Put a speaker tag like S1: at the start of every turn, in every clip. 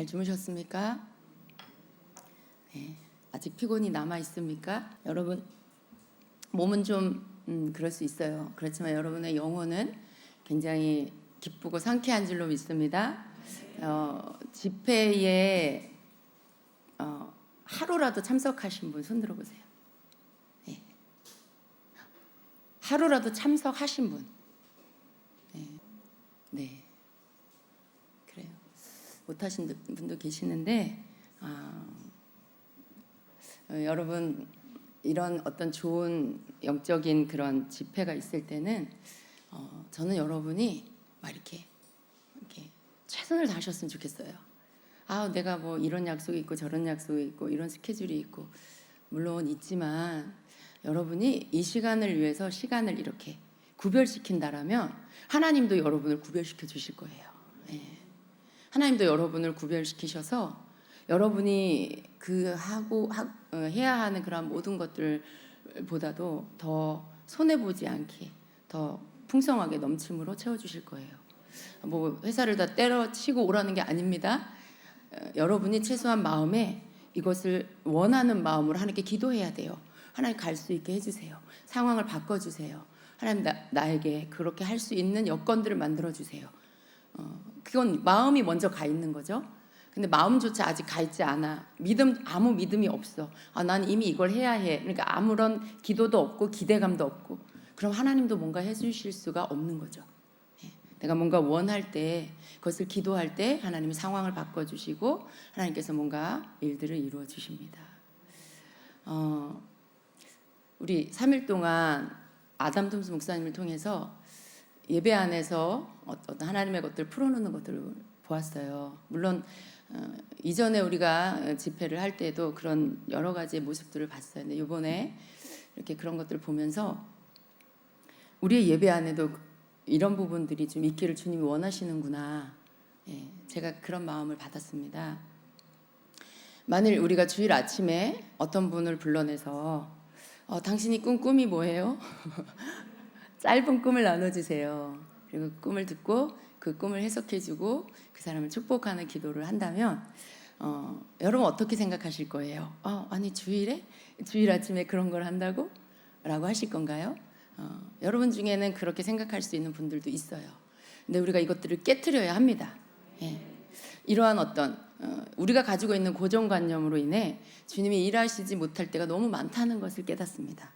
S1: 잘 주무셨습니까? 네, 아직 피곤이 남아 있습니까? 여러분, 몸은 좀 그럴 수 있어요. 그렇지만 여러분의 영혼은 굉장히 기쁘고 상쾌한 줄로 믿습니다. 집회에 하루라도 참석하신 분 손 들어보세요. 네. 하루라도 참석하신 분. 네. 네. 그래요. 못하신 분도 계시는데 여러분, 이런 어떤 좋은 영적인 그런 집회가 있을 때는 저는 여러분이 막 이렇게 최선을 다하셨으면 좋겠어요. 내가 뭐 이런 약속이 있고 저런 약속이 있고 이런 스케줄이 있고 물론 있지만 여러분이 이 시간을 위해서 시간을 이렇게 구별시킨다라면 하나님도 여러분을 구별시켜 주실 거예요. 예. 하나님도 여러분을 구별시키셔서 여러분이 해야 하는 그런 모든 것들보다도 더 손해보지 않게 더 풍성하게 넘침으로 채워주실 거예요. 뭐 회사를 다 때려치고 오라는 게 아닙니다. 여러분이 최소한 마음에 이것을 원하는 마음으로 하나님께 기도해야 돼요. 하나님 갈 수 있게 해주세요. 상황을 바꿔주세요. 하나님 나에게 그렇게 할 수 있는 여건들을 만들어주세요. 그건 마음이 먼저 가 있는 거죠. 근데 마음조차 아직 가 있지 않아. 아무 믿음이 없어. 나는 이미 이걸 해야 해. 그러니까 아무런 기도도 없고 기대감도 없고. 그럼 하나님도 뭔가 해주실 수가 없는 거죠. 내가 뭔가 원할 때, 그것을 기도할 때 하나님이 상황을 바꿔주시고 하나님께서 뭔가 일들을 이루어 주십니다. 우리 3일 동안 아담 톰스 목사님을 통해서 예배 안에서 어떤 하나님의 것들을 풀어놓는 것들을 보았어요. 물론 이전에 우리가 집회를 할 때도 그런 여러 가지의 모습들을 봤어요. 근데 이번에 이렇게 그런 것들을 보면서 우리의 예배 안에도 이런 부분들이 좀 있기를 주님이 원하시는구나. 제가 그런 마음을 받았습니다. 만일 우리가 주일 아침에 어떤 분을 불러내서 당신이 꾼 꿈이 뭐예요? 짧은 꿈을 나눠주세요. 그리고 그 꿈을 듣고 그 꿈을 해석해주고 그 사람을 축복하는 기도를 한다면 여러분 어떻게 생각하실 거예요? 아니 주일 아침에 그런 걸 한다고? 라고 하실 건가요? 여러분 중에는 그렇게 생각할 수 있는 분들도 있어요. 근데 우리가 이것들을 깨트려야 합니다. 이러한 어떤 우리가 가지고 있는 고정관념으로 인해 주님이 일하시지 못할 때가 너무 많다는 것을 깨닫습니다.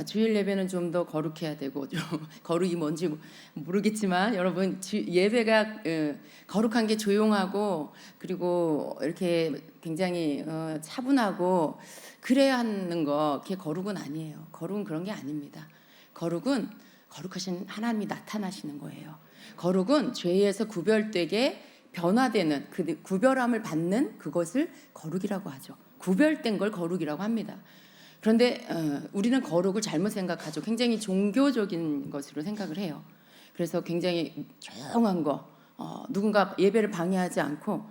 S1: 주일 예배는 좀 더 거룩해야 되고, 좀 거룩이 뭔지 모르겠지만 여러분 예배가 거룩한 게 조용하고 그리고 이렇게 굉장히 차분하고 그래야 하는 거, 그게 거룩은 아니에요. 거룩은 그런 게 아닙니다. 거룩은 거룩하신 하나님이 나타나시는 거예요. 거룩은 죄에서 구별되게 변화되는 그 구별함을 받는 그것을 거룩이라고 하죠. 구별된 걸 거룩이라고 합니다. 그런데 우리는 거룩을 잘못 생각하죠. 굉장히 종교적인 것으로 생각을 해요. 그래서 굉장히 조용한 거, 누군가 예배를 방해하지 않고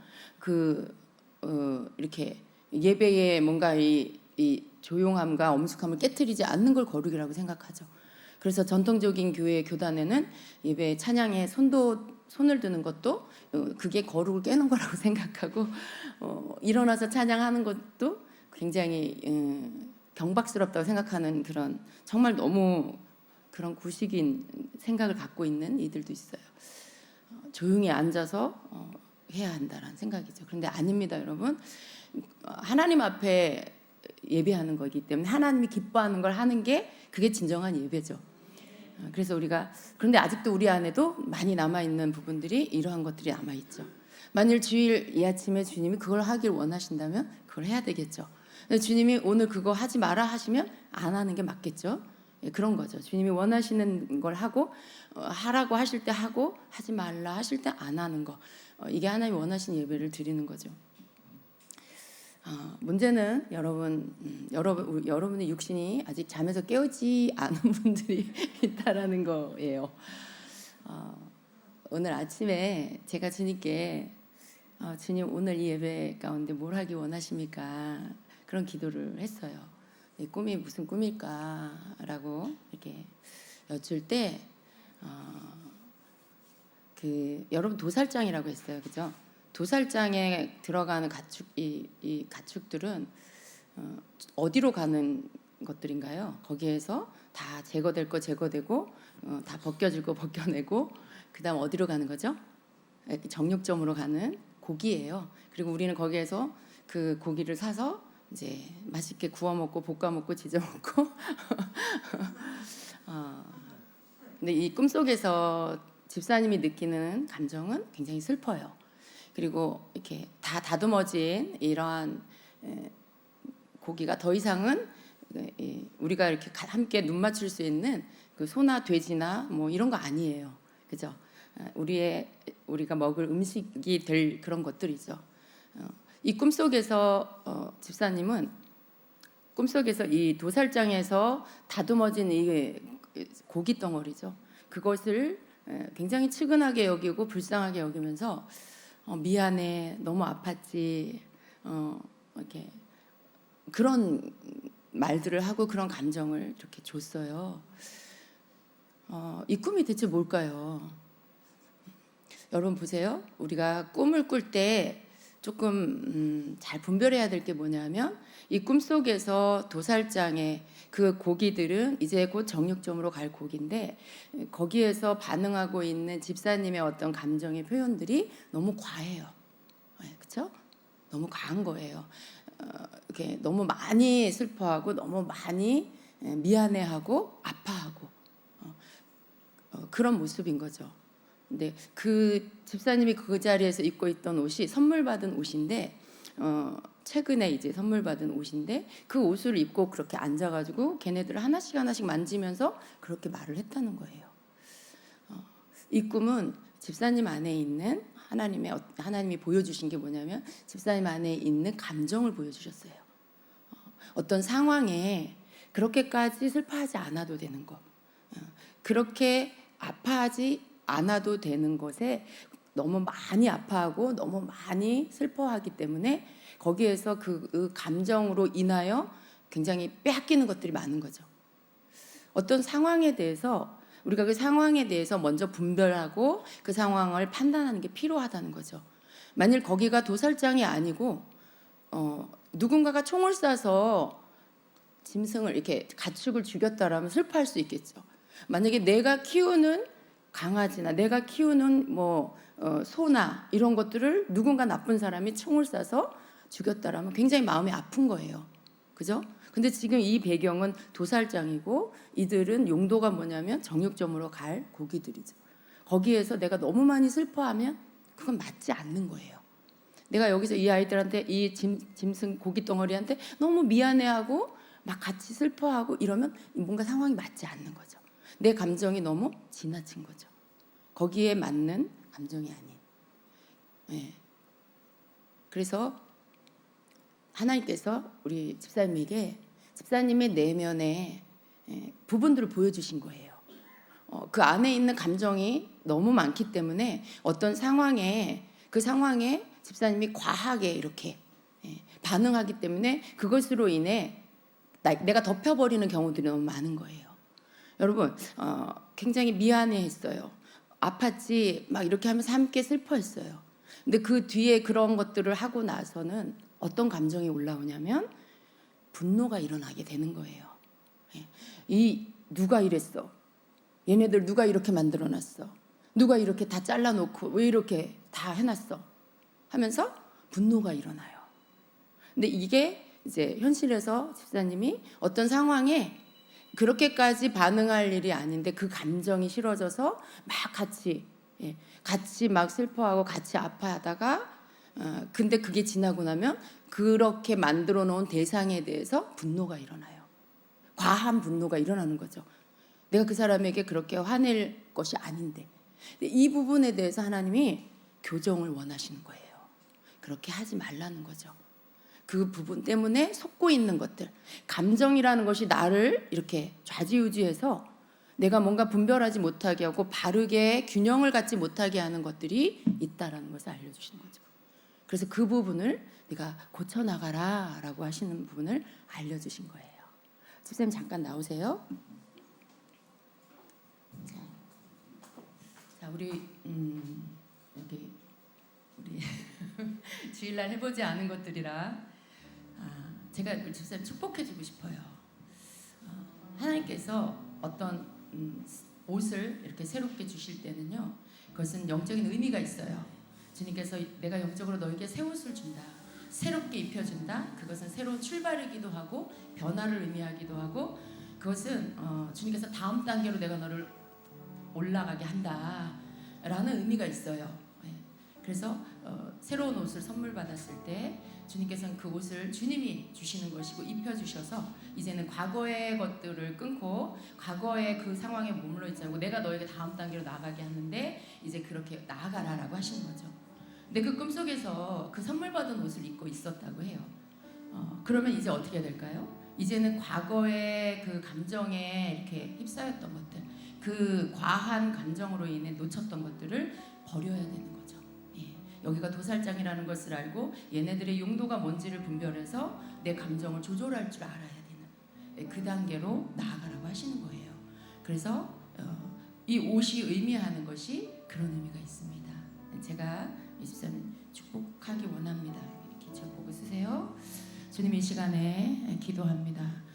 S1: 이렇게 예배에 뭔가 이 조용함과 엄숙함을 깨트리지 않는 걸 거룩이라고 생각하죠. 그래서 전통적인 교회 교단에는 예배 찬양에 손을 드는 것도 그게 거룩을 깨는 거라고 생각하고 일어나서 찬양하는 것도 굉장히 경박스럽다고 생각하는 그런 정말 너무 그런 구식인 생각을 갖고 있는 이들도 있어요. 조용히 앉아서 해야 한다라는 생각이죠. 그런데 아닙니다, 여러분. 하나님 앞에 예배하는 거기 때문에 하나님이 기뻐하는 걸 하는 게 그게 진정한 예배죠. 그래서 그런데 아직도 우리 안에도 많이 남아있는 부분들이 이러한 것들이 남아있죠. 만일 주일 이 아침에 주님이 그걸 하길 원하신다면 그걸 해야 되겠죠. 근데 주님이 오늘 그거 하지 마라 하시면 안 하는 게 맞겠죠. 그런 거죠. 주님이 원하시는 걸 하고 하라고 하실 때 하고 하지 말라 하실 때 안 하는 거, 이게 하나님이 원하시는 예배를 드리는 거죠. 문제는 여러분의 육신이 아직 잠에서 깨우지 않은 분들이 있다라는 거예요. 오늘 아침에 제가 주님께 주님 오늘 이 예배 가운데 뭘 하기 원하십니까? 그런 기도를 했어요. 이 꿈이 무슨 꿈일까라고 이렇게 여쭐 때 여러분 도살장이라고 했어요, 그죠? 도살장에 들어가는 가축 이 가축들은 어디로 가는 것들인가요? 거기에서 다 제거될 거 제거되고 다 벗겨질 거 벗겨내고 그다음 어디로 가는 거죠? 정육점으로 가는 고기예요. 그리고 우리는 거기에서 그 고기를 사서 이제 맛있게 구워 먹고 볶아 먹고 지져 먹고 근데 이 꿈속에서 집사님이 느끼는 감정은 굉장히 슬퍼요. 그리고 이렇게 다 다듬어진 이러한 고기가 더 이상은 우리가 이렇게 함께 눈 맞출 수 있는 그 소나 돼지나 뭐 이런 거 아니에요. 그죠? 우리가 먹을 음식이 될 그런 것들이죠. 이 꿈속에서 집사님은 꿈속에서 이 도살장에서 다듬어진 이 고기 덩어리죠. 그것을 굉장히 측은하게 여기고 불쌍하게 여기면서 미안해, 너무 아팠지, 이렇게 그런 말들을 하고 그런 감정을 이렇게 줬어요. 이 꿈이 대체 뭘까요? 여러분 보세요. 우리가 꿈을 꿀 때 조금 잘 분별해야 될 게 뭐냐면 이 꿈속에서 도살장의 그 고기들은 이제 곧 정육점으로 갈 고기인데 거기에서 반응하고 있는 집사님의 어떤 감정의 표현들이 너무 과해요. 그렇죠? 너무 과한 거예요. 이렇게 너무 많이 슬퍼하고 너무 많이 미안해하고 아파하고 그런 모습인 거죠. 근데 그 집사님이 그 자리에서 입고 있던 옷이 선물 받은 옷인데 최근에 이제 선물 받은 옷인데 그 옷을 입고 그렇게 앉아가지고 걔네들을 하나씩 만지면서 그렇게 말을 했다는 거예요. 이 꿈은 집사님 안에 있는 하나님이 보여주신 게 뭐냐면 집사님 안에 있는 감정을 보여주셨어요. 어떤 상황에 그렇게까지 슬퍼하지 않아도 되는 것, 그렇게 아파하지 않아도 되는 것에 너무 많이 아파하고 너무 많이 슬퍼하기 때문에 거기에서 그 감정으로 인하여 굉장히 빼앗기는 것들이 많은 거죠. 어떤 상황에 대해서 우리가 그 상황에 대해서 먼저 분별하고 그 상황을 판단하는 게 필요하다는 거죠. 만일 거기가 도살장이 아니고 누군가가 총을 쏴서 짐승을 이렇게 가축을 죽였다라면 슬퍼할 수 있겠죠. 만약에 내가 키우는 강아지나 내가 키우는 소나 이런 것들을 누군가 나쁜 사람이 총을 쏴서 죽였다라면 굉장히 마음이 아픈 거예요. 그죠? 근데 지금 이 배경은 도살장이고 이들은 용도가 뭐냐면 정육점으로 갈 고기들이죠. 거기에서 내가 너무 많이 슬퍼하면 그건 맞지 않는 거예요. 내가 여기서 이 아이들한테 이 짐승 고기 덩어리한테 너무 미안해하고 막 같이 슬퍼하고 이러면 뭔가 상황이 맞지 않는 거죠. 내 감정이 너무 지나친 거죠. 거기에 맞는 감정이 아닌. 네. 그래서 하나님께서 우리 집사님의 내면의 부분들을 보여주신 거예요. 그 안에 있는 감정이 너무 많기 때문에 어떤 상황에 그 상황에 집사님이 과하게 이렇게 반응하기 때문에 그것으로 인해 내가 덮여버리는 경우들이 너무 많은 거예요. 여러분 굉장히 미안해했어요. 아팠지 막 이렇게 하면서 함께 슬퍼했어요. 근데 그 뒤에 그런 것들을 하고 나서는 어떤 감정이 올라오냐면 분노가 일어나게 되는 거예요. 누가 이랬어? 얘네들 누가 이렇게 만들어놨어? 누가 이렇게 다 잘라놓고 왜 이렇게 다 해놨어? 하면서 분노가 일어나요. 근데 이게 이제 현실에서 집사님이 어떤 상황에 그렇게까지 반응할 일이 아닌데 그 감정이 실어져서 막 같이 막 슬퍼하고 같이 아파하다가 근데 그게 지나고 나면 그렇게 만들어 놓은 대상에 대해서 분노가 일어나요. 과한 분노가 일어나는 거죠. 내가 그 사람에게 그렇게 화낼 것이 아닌데. 이 부분에 대해서 하나님이 교정을 원하시는 거예요. 그렇게 하지 말라는 거죠. 그 부분 때문에 속고 있는 것들, 감정이라는 것이 나를 이렇게 좌지우지해서 내가 뭔가 분별하지 못하게 하고 바르게 균형을 갖지 못하게 하는 것들이 있다라는 것을 알려주시는 거죠. 그래서 그 부분을 네가 고쳐나가라 라고 하시는 부분을 알려주신 거예요. 집사님 잠깐 나오세요. 자, 우리 여기 우리 주일날 해보지 않은 것들이라 제가 우리 집사님 축복해주고 싶어요. 하나님께서 어떤 옷을 이렇게 새롭게 주실 때는요, 그것은 영적인 의미가 있어요. 주님께서 내가 영적으로 너에게 새 옷을 준다, 새롭게 입혀준다. 그것은 새로운 출발이기도 하고 변화를 의미하기도 하고, 그것은 주님께서 다음 단계로 내가 너를 올라가게 한다라는 의미가 있어요. 그래서 새로운 옷을 선물 받았을 때 주님께서는 그 옷을 주님이 주시는 것이고 입혀주셔서 이제는 과거의 것들을 끊고 과거의 그 상황에 머물러 있지 않고 내가 너에게 다음 단계로 나아가게 하는데 이제 그렇게 나아가라라고 하시는 거죠. 근데 그 꿈속에서 그 선물 받은 옷을 입고 있었다고 해요. 그러면 이제 어떻게 될까요? 이제는 과거의 그 감정에 이렇게 휩싸였던 것들, 그 과한 감정으로 인해 놓쳤던 것들을 버려야 되는 거죠. 여기가 도살장이라는 것을 알고 얘네들의 용도가 뭔지를 분별해서 내 감정을 조절할 줄 알아야 되는 그 단계로 나아가라고 하시는 거예요. 그래서 이 옷이 의미하는 것이 그런 의미가 있습니다. 제가 23일 축복하기 원합니다. 이렇게 저 보고 쓰세요. 주님, 이 시간에 기도합니다.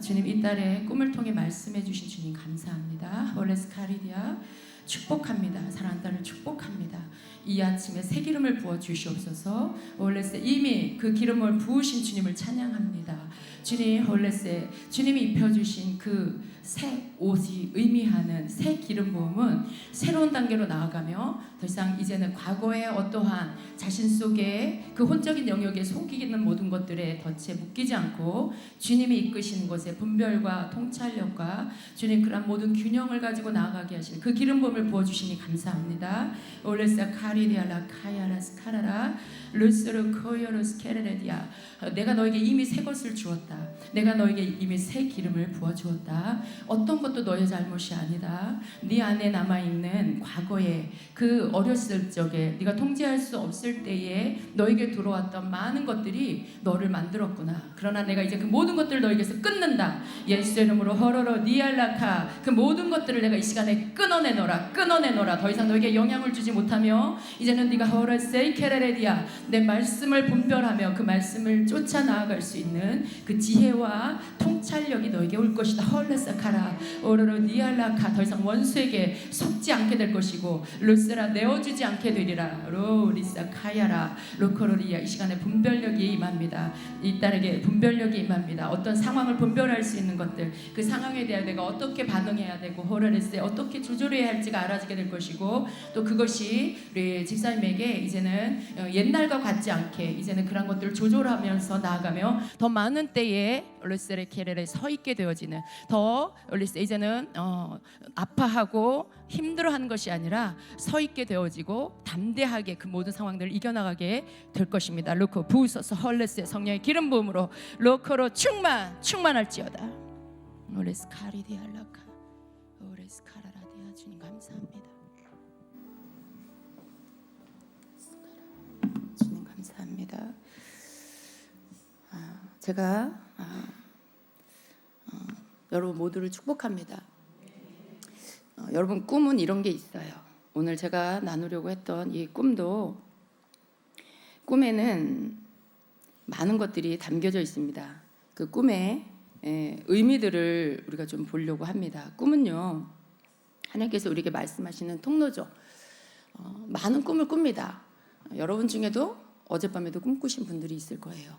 S1: 주님, 이 딸의 꿈을 통해 말씀해 주신 주님 감사합니다. 홀레스 카리디아 축복합니다. 사랑하는 딸을 축복합니다. 이 아침에 새 기름을 부어 주시옵소서. 홀레스 이미 그 기름을 부으신 주님을 찬양합니다. 주님, 홀레스 주님이 입혀주신 그 새 옷이 의미하는 새 기름 부음은 새로운 단계로 나아가며 더 이상 이제는 과거의 어떠한 자신 속에 그 혼적인 영역에 속이는 모든 것들에 덫에 묶이지 않고 주님이 이끄시는 곳에 분별과 통찰력과 주님 그런 모든 균형을 가지고 나아가게 하시는 그 기름 부음을 부어주시니 감사합니다. 올레사 카리리아라 카야라스 카라라 루스르 코요르스 케레레디아. 내가 너에게 이미 새 것을 주었다. 내가 너에게 이미 새 기름을 부어 주었다. 어떤 것도 너의 잘못이 아니다. 네 안에 남아있는 과거의 그 어렸을 적에 네가 통제할 수 없을 때에 너에게 들어왔던 많은 것들이 너를 만들었구나. 그러나 내가 이제 그 모든 것들을 너에게서 끊는다. 예수의 이름으로 허러러 니알라카 그 모든 것들을 내가 이 시간에 끊어내노라. 더 이상 너에게 영향을 주지 못하며 이제는 네가 허러세이 케레레디아 내 말씀을 분별하며 그 말씀을 쫓아 나아갈 수 있는 그 지혜와 통찰력이 너에게 올 것이다. 헐레사카라 오로로 니알라카 더 이상 원수에게 속지 않게 될 것이고 루스라 내어주지 않게 되리라. 로리사 카야라 로코로리아 이 시간에 분별력이 임합니다. 이 딸에게 분별력이 임합니다. 어떤 상황을 분별할 수 있는 것들 그 상황에 대해 내가 어떻게 반응해야 되고 호레레스에 어떻게 조절해야 할지가 알아지게 될 것이고 또 그것이 우리 집사님에게 이제는 옛날과 같지 않게 이제는 그런 것들을 조절하면서 나아가며 더 많은 때에 얼리스의 케레에 서 있게 되어지는 더 얼리스 이제는 아파하고 힘들어하는 것이 아니라 서 있게 되어지고 담대하게 그 모든 상황들을 이겨나가게 될 것입니다. 로코 부으소서 헐레스의 성령의 기름 부음으로 로코로 충만할지어다. 올레스 카리디알라카 올레스 카라라디아 주님 감사합니다. 주님 감사합니다. 제가 여러분 모두를 축복합니다. 여러분 꿈은 이런 게 있어요. 오늘 제가 나누려고 했던 이 꿈도 꿈에는 많은 것들이 담겨져 있습니다. 그 꿈의 의미들을 우리가 좀 보려고 합니다. 꿈은요 하나님께서 우리에게 말씀하시는 통로죠. 많은 꿈을 꿉니다. 여러분 중에도 어젯밤에도 꿈꾸신 분들이 있을 거예요.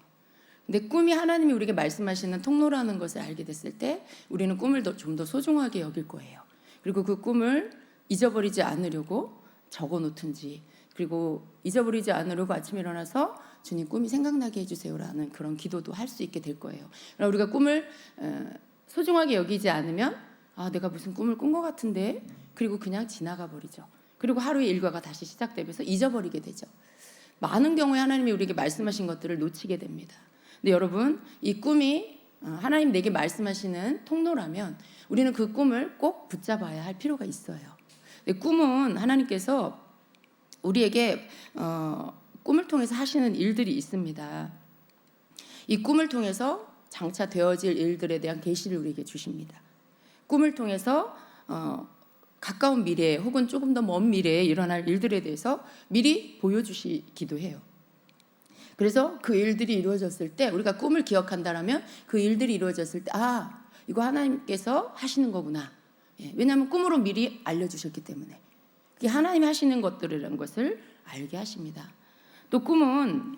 S1: 근데 꿈이 하나님이 우리에게 말씀하시는 통로라는 것을 알게 됐을 때 우리는 꿈을 좀 더 소중하게 여길 거예요. 그리고 그 꿈을 잊어버리지 않으려고 적어놓든지 그리고 잊어버리지 않으려고 아침에 일어나서 주님 꿈이 생각나게 해주세요라는 그런 기도도 할 수 있게 될 거예요. 그러나 우리가 꿈을 소중하게 여기지 않으면 내가 무슨 꿈을 꾼 것 같은데 그리고 그냥 지나가 버리죠. 그리고 하루의 일과가 다시 시작되면서 잊어버리게 되죠. 많은 경우에 하나님이 우리에게 말씀하신 것들을 놓치게 됩니다. 근데 여러분 이 꿈이 하나님 내게 말씀하시는 통로라면 우리는 그 꿈을 꼭 붙잡아야 할 필요가 있어요. 근데 꿈은 하나님께서 우리에게 꿈을 통해서 하시는 일들이 있습니다. 이 꿈을 통해서 장차 되어질 일들에 대한 계시를 우리에게 주십니다. 꿈을 통해서 가까운 미래에 혹은 조금 더 먼 미래에 일어날 일들에 대해서 미리 보여주시기도 해요. 그래서 그 일들이 이루어졌을 때 우리가 꿈을 기억한다라면 그 일들이 이루어졌을 때 이거 하나님께서 하시는 거구나. 왜냐하면 꿈으로 미리 알려주셨기 때문에 그게 하나님이 하시는 것들이라는 것을 알게 하십니다. 또 꿈은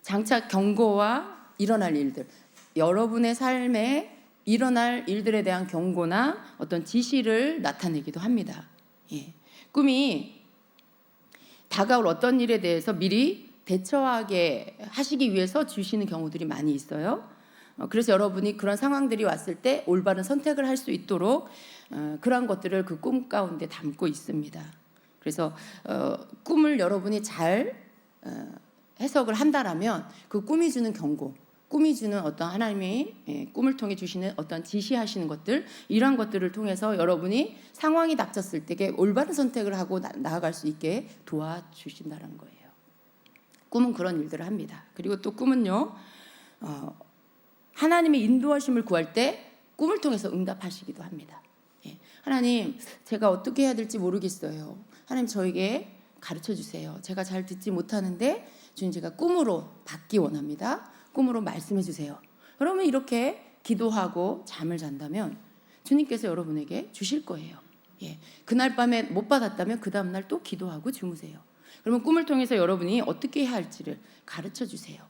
S1: 장차 경고와 일어날 일들, 여러분의 삶에 일어날 일들에 대한 경고나 어떤 지시를 나타내기도 합니다. 꿈이 다가올 어떤 일에 대해서 미리 대처하게 하시기 위해서 주시는 경우들이 많이 있어요. 그래서 여러분이 그런 상황들이 왔을 때 올바른 선택을 할 수 있도록 그러한 것들을 그 꿈 가운데 담고 있습니다. 그래서 꿈을 여러분이 잘 해석을 한다라면 그 꿈이 주는 경고, 꿈이 주는 어떤 하나님이 꿈을 통해 주시는 어떤 지시하시는 것들, 이러한 것들을 통해서 여러분이 상황이 닥쳤을 때 올바른 선택을 하고 나아갈 수 있게 도와주신다는 거예요. 꿈은 그런 일들을 합니다. 그리고 또 꿈은요, 하나님의 인도하심을 구할 때 꿈을 통해서 응답하시기도 합니다. 하나님, 제가 어떻게 해야 될지 모르겠어요. 하나님, 저에게 가르쳐 주세요. 제가 잘 듣지 못하는데 주님, 제가 꿈으로 받기 원합니다. 꿈으로 말씀해 주세요. 여러분 이렇게 기도하고 잠을 잔다면 주님께서 여러분에게 주실 거예요. 그날 밤에 못 받았다면 그 다음날 또 기도하고 주무세요. 그러면 꿈을 통해서 여러분이 어떻게 해야 할지를 가르쳐 주세요.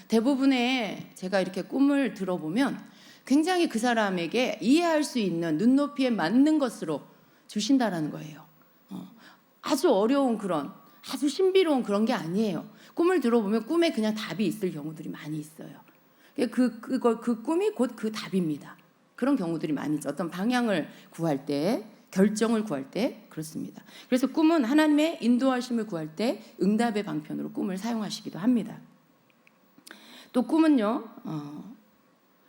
S1: 대부분의 제가 이렇게 꿈을 들어보면 굉장히 그 사람에게 이해할 수 있는 눈높이에 맞는 것으로 주신다라는 거예요. 아주 어려운 그런 아주 신비로운 그런 게 아니에요. 꿈을 들어보면 꿈에 그냥 답이 있을 경우들이 많이 있어요. 그 꿈이 곧 그 답입니다. 그런 경우들이 많이 있죠. 어떤 방향을 구할 때, 결정을 구할 때 그렇습니다. 그래서 꿈은 하나님의 인도하심을 구할 때 응답의 방편으로 꿈을 사용하시기도 합니다. 또 꿈은요,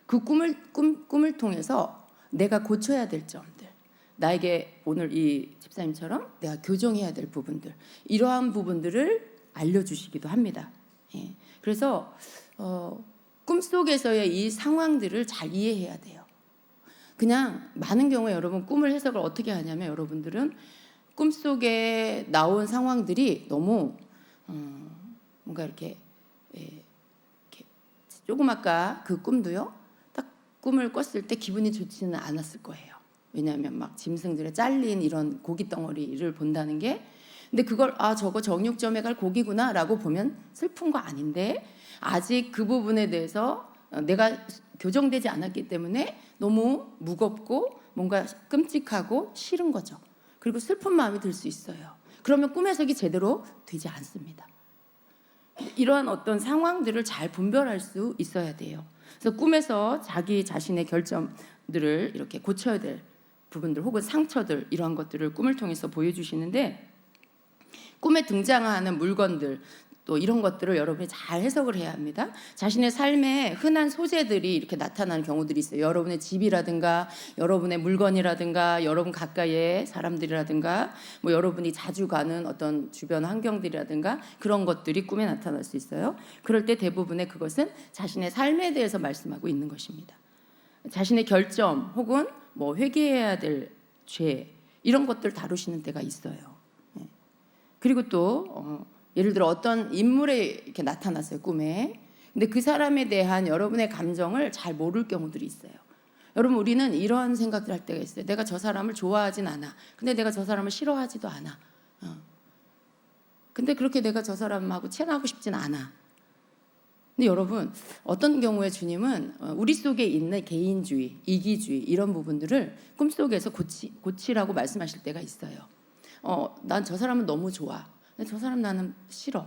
S1: 그 꿈을 통해서 내가 고쳐야 될 점들, 나에게 오늘 이 집사님처럼 내가 교정해야 될 부분들, 이러한 부분들을 알려주시기도 합니다. 그래서 꿈속에서의 이 상황들을 잘 이해해야 돼요. 그냥 많은 경우에 여러분 꿈을 해석을 어떻게 하냐면 여러분들은 꿈속에 나온 상황들이 너무 뭔가 이렇게 조금 아까 그 꿈도요, 딱 꿈을 꿨을 때 기분이 좋지는 않았을 거예요. 왜냐하면 막 짐승들의 잘린 이런 고기 덩어리를 본다는 게, 근데 그걸 저거 정육점에 갈 고기구나라고 보면 슬픈 거 아닌데 아직 그 부분에 대해서 내가 교정되지 않았기 때문에 너무 무겁고 뭔가 끔찍하고 싫은 거죠. 그리고 슬픈 마음이 들 수 있어요. 그러면 꿈 해석이 제대로 되지 않습니다. 이러한 어떤 상황들을 잘 분별할 수 있어야 돼요. 그래서 꿈에서 자기 자신의 결점들을 이렇게 고쳐야 될 부분들 혹은 상처들, 이러한 것들을 꿈을 통해서 보여주시는데, 꿈에 등장하는 물건들 또 이런 것들을 여러분이 잘 해석을 해야 합니다. 자신의 삶에 흔한 소재들이 이렇게 나타나는 경우들이 있어요. 여러분의 집이라든가 여러분의 물건이라든가 여러분 가까이의 사람들이라든가 뭐 여러분이 자주 가는 어떤 주변 환경들이라든가 그런 것들이 꿈에 나타날 수 있어요. 그럴 때 대부분의 그것은 자신의 삶에 대해서 말씀하고 있는 것입니다. 자신의 결점 혹은 뭐 회개해야 될 죄, 이런 것들 다루시는 때가 있어요. 그리고 또 예를 들어 어떤 인물에 이렇게 나타났어요, 꿈에. 근데 그 사람에 대한 여러분의 감정을 잘 모를 경우들이 있어요. 여러분, 우리는 이런 생각들 할 때가 있어요. 내가 저 사람을 좋아하진 않아. 근데 내가 저 사람을 싫어하지도 않아. 근데 그렇게 내가 저 사람하고 친하고 싶진 않아. 근데 여러분, 어떤 경우에 주님은 우리 속에 있는 개인주의, 이기주의 이런 부분들을 꿈속에서 고치라고 말씀하실 때가 있어요. 난 저 사람은 너무 좋아. 근데 저 사람 나는 싫어.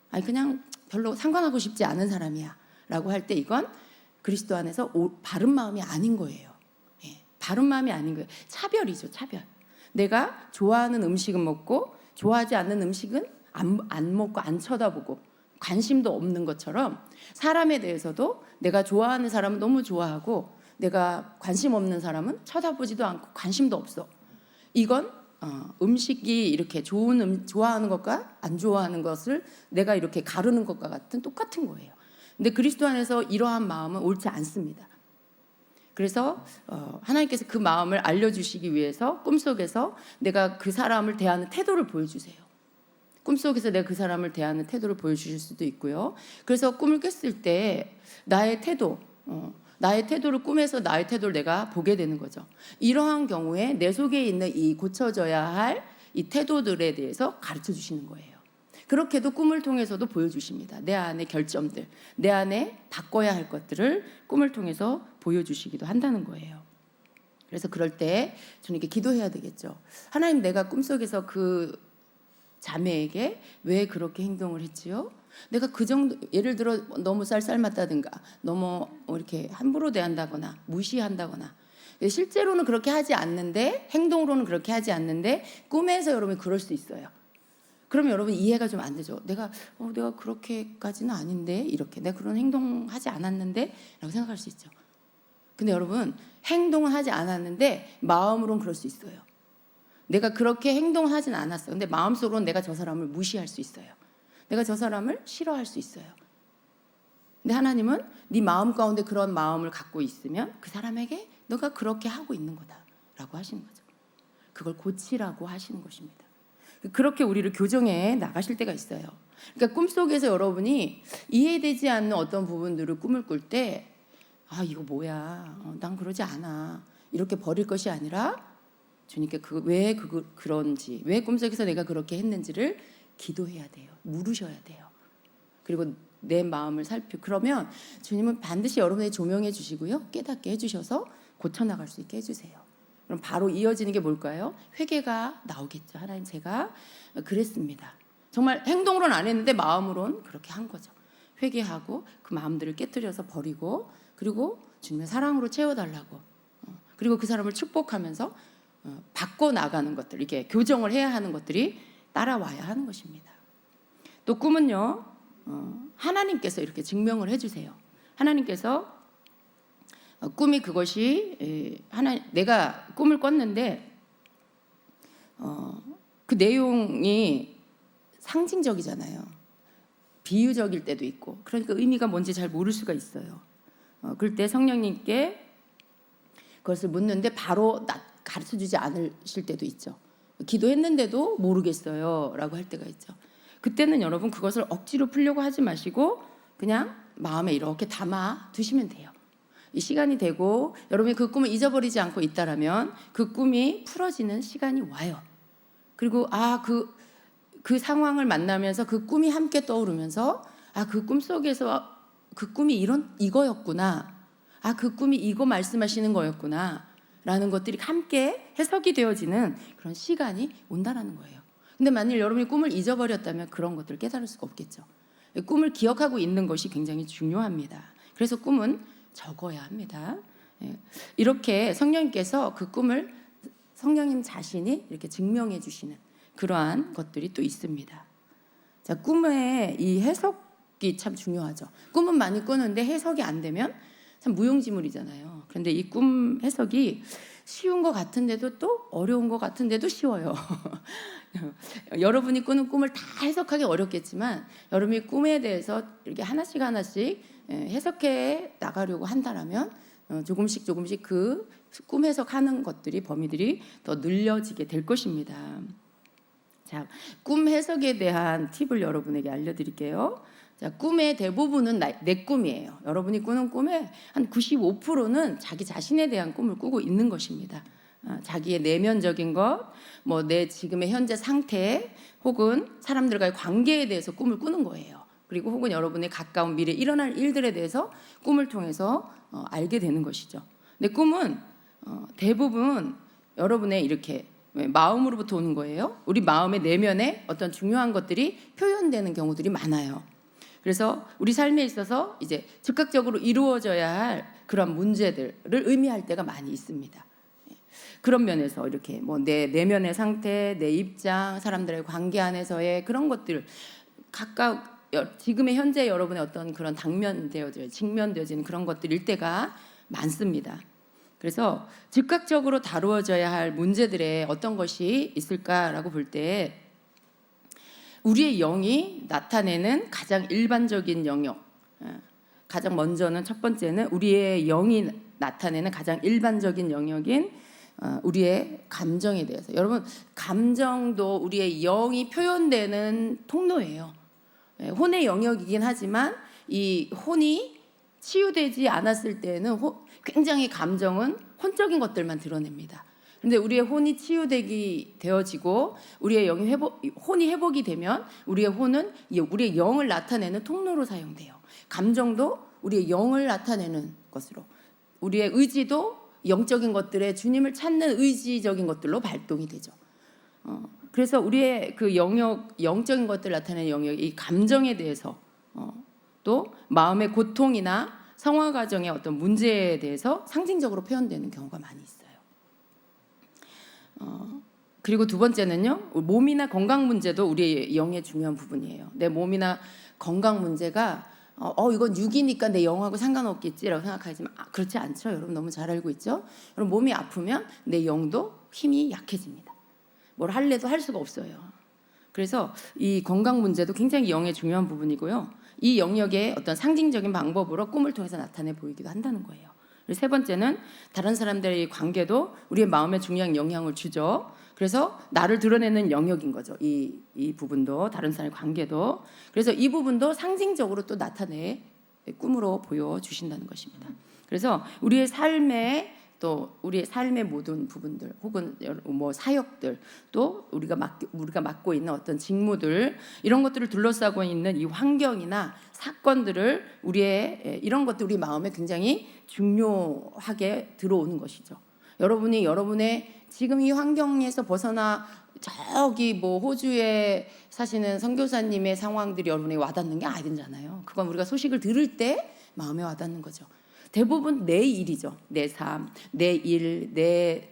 S1: 아니 그냥 별로 상관하고 싶지 않은 사람이야 라고 할 때 이건 그리스도 안에서 바른 마음이 아닌 거예요. 바른 마음이 아닌 거예요. 차별이죠, 차별. 내가 좋아하는 음식은 먹고 좋아하지 않는 음식은 안 먹고 안 쳐다보고 관심도 없는 것처럼 사람에 대해서도 내가 좋아하는 사람은 너무 좋아하고 내가 관심 없는 사람은 쳐다보지도 않고 관심도 없어. 이건 음식이 이렇게 좋아하는 것과 안 좋아하는 것을 내가 이렇게 가르는 것과 같은 똑같은 거예요. 근데 그리스도 안에서 이러한 마음은 옳지 않습니다. 그래서 하나님께서 그 마음을 알려주시기 위해서 꿈속에서 내가 그 사람을 대하는 태도를 보여주세요. 꿈속에서 내가 그 사람을 대하는 태도를 보여주실 수도 있고요. 그래서 꿈을 깼을 때 나의 태도, 나의 태도를 꿈에서 나의 태도를 내가 보게 되는 거죠. 이러한 경우에 내 속에 있는 이 고쳐져야 할 이 태도들에 대해서 가르쳐 주시는 거예요. 그렇게도 꿈을 통해서도 보여주십니다. 내 안의 결점들, 내 안에 바꿔야 할 것들을 꿈을 통해서 보여주시기도 한다는 거예요. 그래서 그럴 때 저는 이렇게 기도해야 되겠죠. 하나님, 내가 꿈속에서 그 자매에게 왜 그렇게 행동을 했지요? 내가 그 정도, 예를 들어 너무 쌀쌀맞다든가 너무 이렇게 함부로 대한다거나 무시한다거나, 실제로는 그렇게 하지 않는데, 행동으로는 그렇게 하지 않는데 꿈에서 여러분이 그럴 수 있어요. 그러면 여러분 이해가 좀 안 되죠. 내가 그렇게까지는 아닌데, 이렇게 내가 그런 행동하지 않았는데 라고 생각할 수 있죠. 근데 여러분, 행동은 하지 않았는데 마음으로는 그럴 수 있어요. 내가 그렇게 행동하진 않았어. 근데 마음속으로는 내가 저 사람을 무시할 수 있어요. 내가 저 사람을 싫어할 수 있어요. 근데 하나님은 네 마음 가운데 그런 마음을 갖고 있으면 그 사람에게 너가 그렇게 하고 있는 거다라고 하시는 거죠. 그걸 고치라고 하시는 것입니다. 그렇게 우리를 교정해 나가실 때가 있어요. 그러니까 꿈속에서 여러분이 이해되지 않는 어떤 부분들을 꿈을 꿀 때, 이거 뭐야, 난 그러지 않아, 이렇게 버릴 것이 아니라 주님께 왜 그런지, 왜 꿈속에서 내가 그렇게 했는지를 기도해야 돼요. 물으셔야 돼요. 그리고 내 마음을 그러면 주님은 반드시 여러분의 조명해 주시고요, 깨닫게 해주셔서 고쳐나갈 수 있게 해주세요. 그럼 바로 이어지는 게 뭘까요? 회개가 나오겠죠. 하나님, 제가 그랬습니다. 정말 행동으로는 안 했는데 마음으로는 그렇게 한 거죠. 회개하고 그 마음들을 깨뜨려서 버리고, 그리고 주님의 사랑으로 채워달라고, 그리고 그 사람을 축복하면서 바꿔나가는 것들, 이렇게 교정을 해야 하는 것들이 따라와야 하는 것입니다. 또 꿈은요, 하나님께서 이렇게 증명을 해주세요. 하나님께서 꿈이 그것이 내가 꿈을 꿨는데 그 내용이 상징적이잖아요. 비유적일 때도 있고, 그러니까 의미가 뭔지 잘 모를 수가 있어요. 그럴 때 성령님께 그것을 묻는데 바로 가르쳐주지 않으실 때도 있죠. 기도했는데도 모르겠어요 라고 할 때가 있죠. 그때는 여러분 그것을 억지로 풀려고 하지 마시고 그냥 마음에 이렇게 담아 두시면 돼요. 이 시간이 되고 여러분이 그 꿈을 잊어버리지 않고 있다라면 그 꿈이 풀어지는 시간이 와요. 그리고 그 상황을 만나면서 그 꿈이 함께 떠오르면서 그 꿈 속에서 그 꿈이 이거였구나, 그 꿈이 이거 말씀하시는 거였구나 라는 것들이 함께 해석이 되어지는 그런 시간이 온다라는 거예요. 근데 만일 여러분이 꿈을 잊어버렸다면 그런 것들을 깨달을 수가 없겠죠. 꿈을 기억하고 있는 것이 굉장히 중요합니다. 그래서 꿈은 적어야 합니다. 이렇게 성령님께서 그 꿈을 성령님 자신이 이렇게 증명해 주시는 그러한 것들이 또 있습니다. 자, 꿈의 이 해석이 참 중요하죠. 꿈은 많이 꾸는데 해석이 안 되면 참 무용지물이잖아요. 그런데 이 꿈 해석이 쉬운 것 같은데도 또 어려운 것 같은데도 쉬워요. 여러분이 꾸는 꿈을 다 해석하기 어렵겠지만 여러분이 꿈에 대해서 이렇게 하나씩 해석해 나가려고 한다라면 조금씩 그 꿈 해석하는 것들이, 범위들이 더 늘려지게 될 것입니다. 자, 꿈 해석에 대한 팁을 여러분에게 알려드릴게요. 자, 꿈의 대부분은 내 꿈이에요. 여러분이 꾸는 꿈의 한 95%는 자기 자신에 대한 꿈을 꾸고 있는 것입니다. 자기의 내면적인 것, 내 지금의 현재 상태, 혹은 사람들과의 관계에 대해서 꿈을 꾸는 거예요. 그리고 혹은 여러분의 가까운 미래에 일어날 일들에 대해서 꿈을 통해서 알게 되는 것이죠. 근데 꿈은 대부분 여러분의 이렇게 마음으로부터 오는 거예요. 우리 마음의 내면에 어떤 중요한 것들이 표현되는 경우들이 많아요. 그래서 우리 삶에 있어서 이제 즉각적으로 이루어져야 할 그런 문제들을 의미할 때가 많이 있습니다. 그런 면에서 이렇게 내 내면의 상태, 내 입장, 사람들의 관계 안에서의 그런 것들, 지금의 현재 여러분의 어떤 그런 직면되어지는 그런 것들일 때가 많습니다. 그래서 즉각적으로 다루어져야 할 문제들에 어떤 것이 있을까라고 볼 때, 우리의 영이 나타내는 가장 일반적인 영역, 가장 먼저는 첫 번째는 우리의 영이 나타내는 가장 일반적인 영역인 우리의 감정에 대해서. 여러분, 감정도 우리의 영이 표현되는 통로예요. 혼의 영역이긴 하지만 이 혼이 치유되지 않았을 때는 굉장히 감정은 혼적인 것들만 드러냅니다. 근데 우리의 혼이 치유되기 되어지고 우리의 영이 혼이 회복이 되면 우리의 혼은 우리의 영을 나타내는 통로로 사용돼요. 감정도 우리의 영을 나타내는 것으로, 우리의 의지도 영적인 것들에 주님을 찾는 의지적인 것들로 발동이 되죠. 그래서 우리의 그 영적인 것들 나타내는 영역, 이 감정에 대해서 또 마음의 고통이나 성화 과정의 어떤 문제에 대해서 상징적으로 표현되는 경우가 많이 있어요. 그리고 두 번째는요, 몸이나 건강 문제도 우리의 영의 중요한 부분이에요. 내 몸이나 건강 문제가 이건 육이니까 내 영하고 상관없겠지라고 생각하지만 그렇지 않죠. 여러분 너무 잘 알고 있죠. 여러분 몸이 아프면 내 영도 힘이 약해집니다. 뭘 할래도 할 수가 없어요. 그래서 이 건강 문제도 굉장히 영의 중요한 부분이고요. 이 영역의 어떤 상징적인 방법으로 꿈을 통해서 나타내 보이기도 한다는 거예요. 그리고 세 번째는 다른 사람들의 관계도 우리의 마음에 중요한 영향을 주죠. 그래서 나를 드러내는 영역인 거죠. 이 부분도, 다른 사람의 관계도. 그래서 이 부분도 상징적으로 또 나타내 꿈으로 보여주신다는 것입니다. 그래서 우리의 삶에 또 우리의 삶의 모든 부분들 혹은 뭐 사역들 또 우리가 맡고 있는 어떤 직무들 이런 것들을 둘러싸고 있는 이 환경이나 사건들을 우리의 이런 것들 우리 마음에 굉장히 중요하게 들어오는 것이죠. 여러분이 여러분의 지금 이 환경에서 벗어나 저기 뭐 호주에 사시는 선교사님의 상황들이 여러분에게 와닿는 게 아니잖아요. 그건 우리가 소식을 들을 때 마음에 와닿는 거죠. 대부분 내 일이죠. 내 삶, 내 일,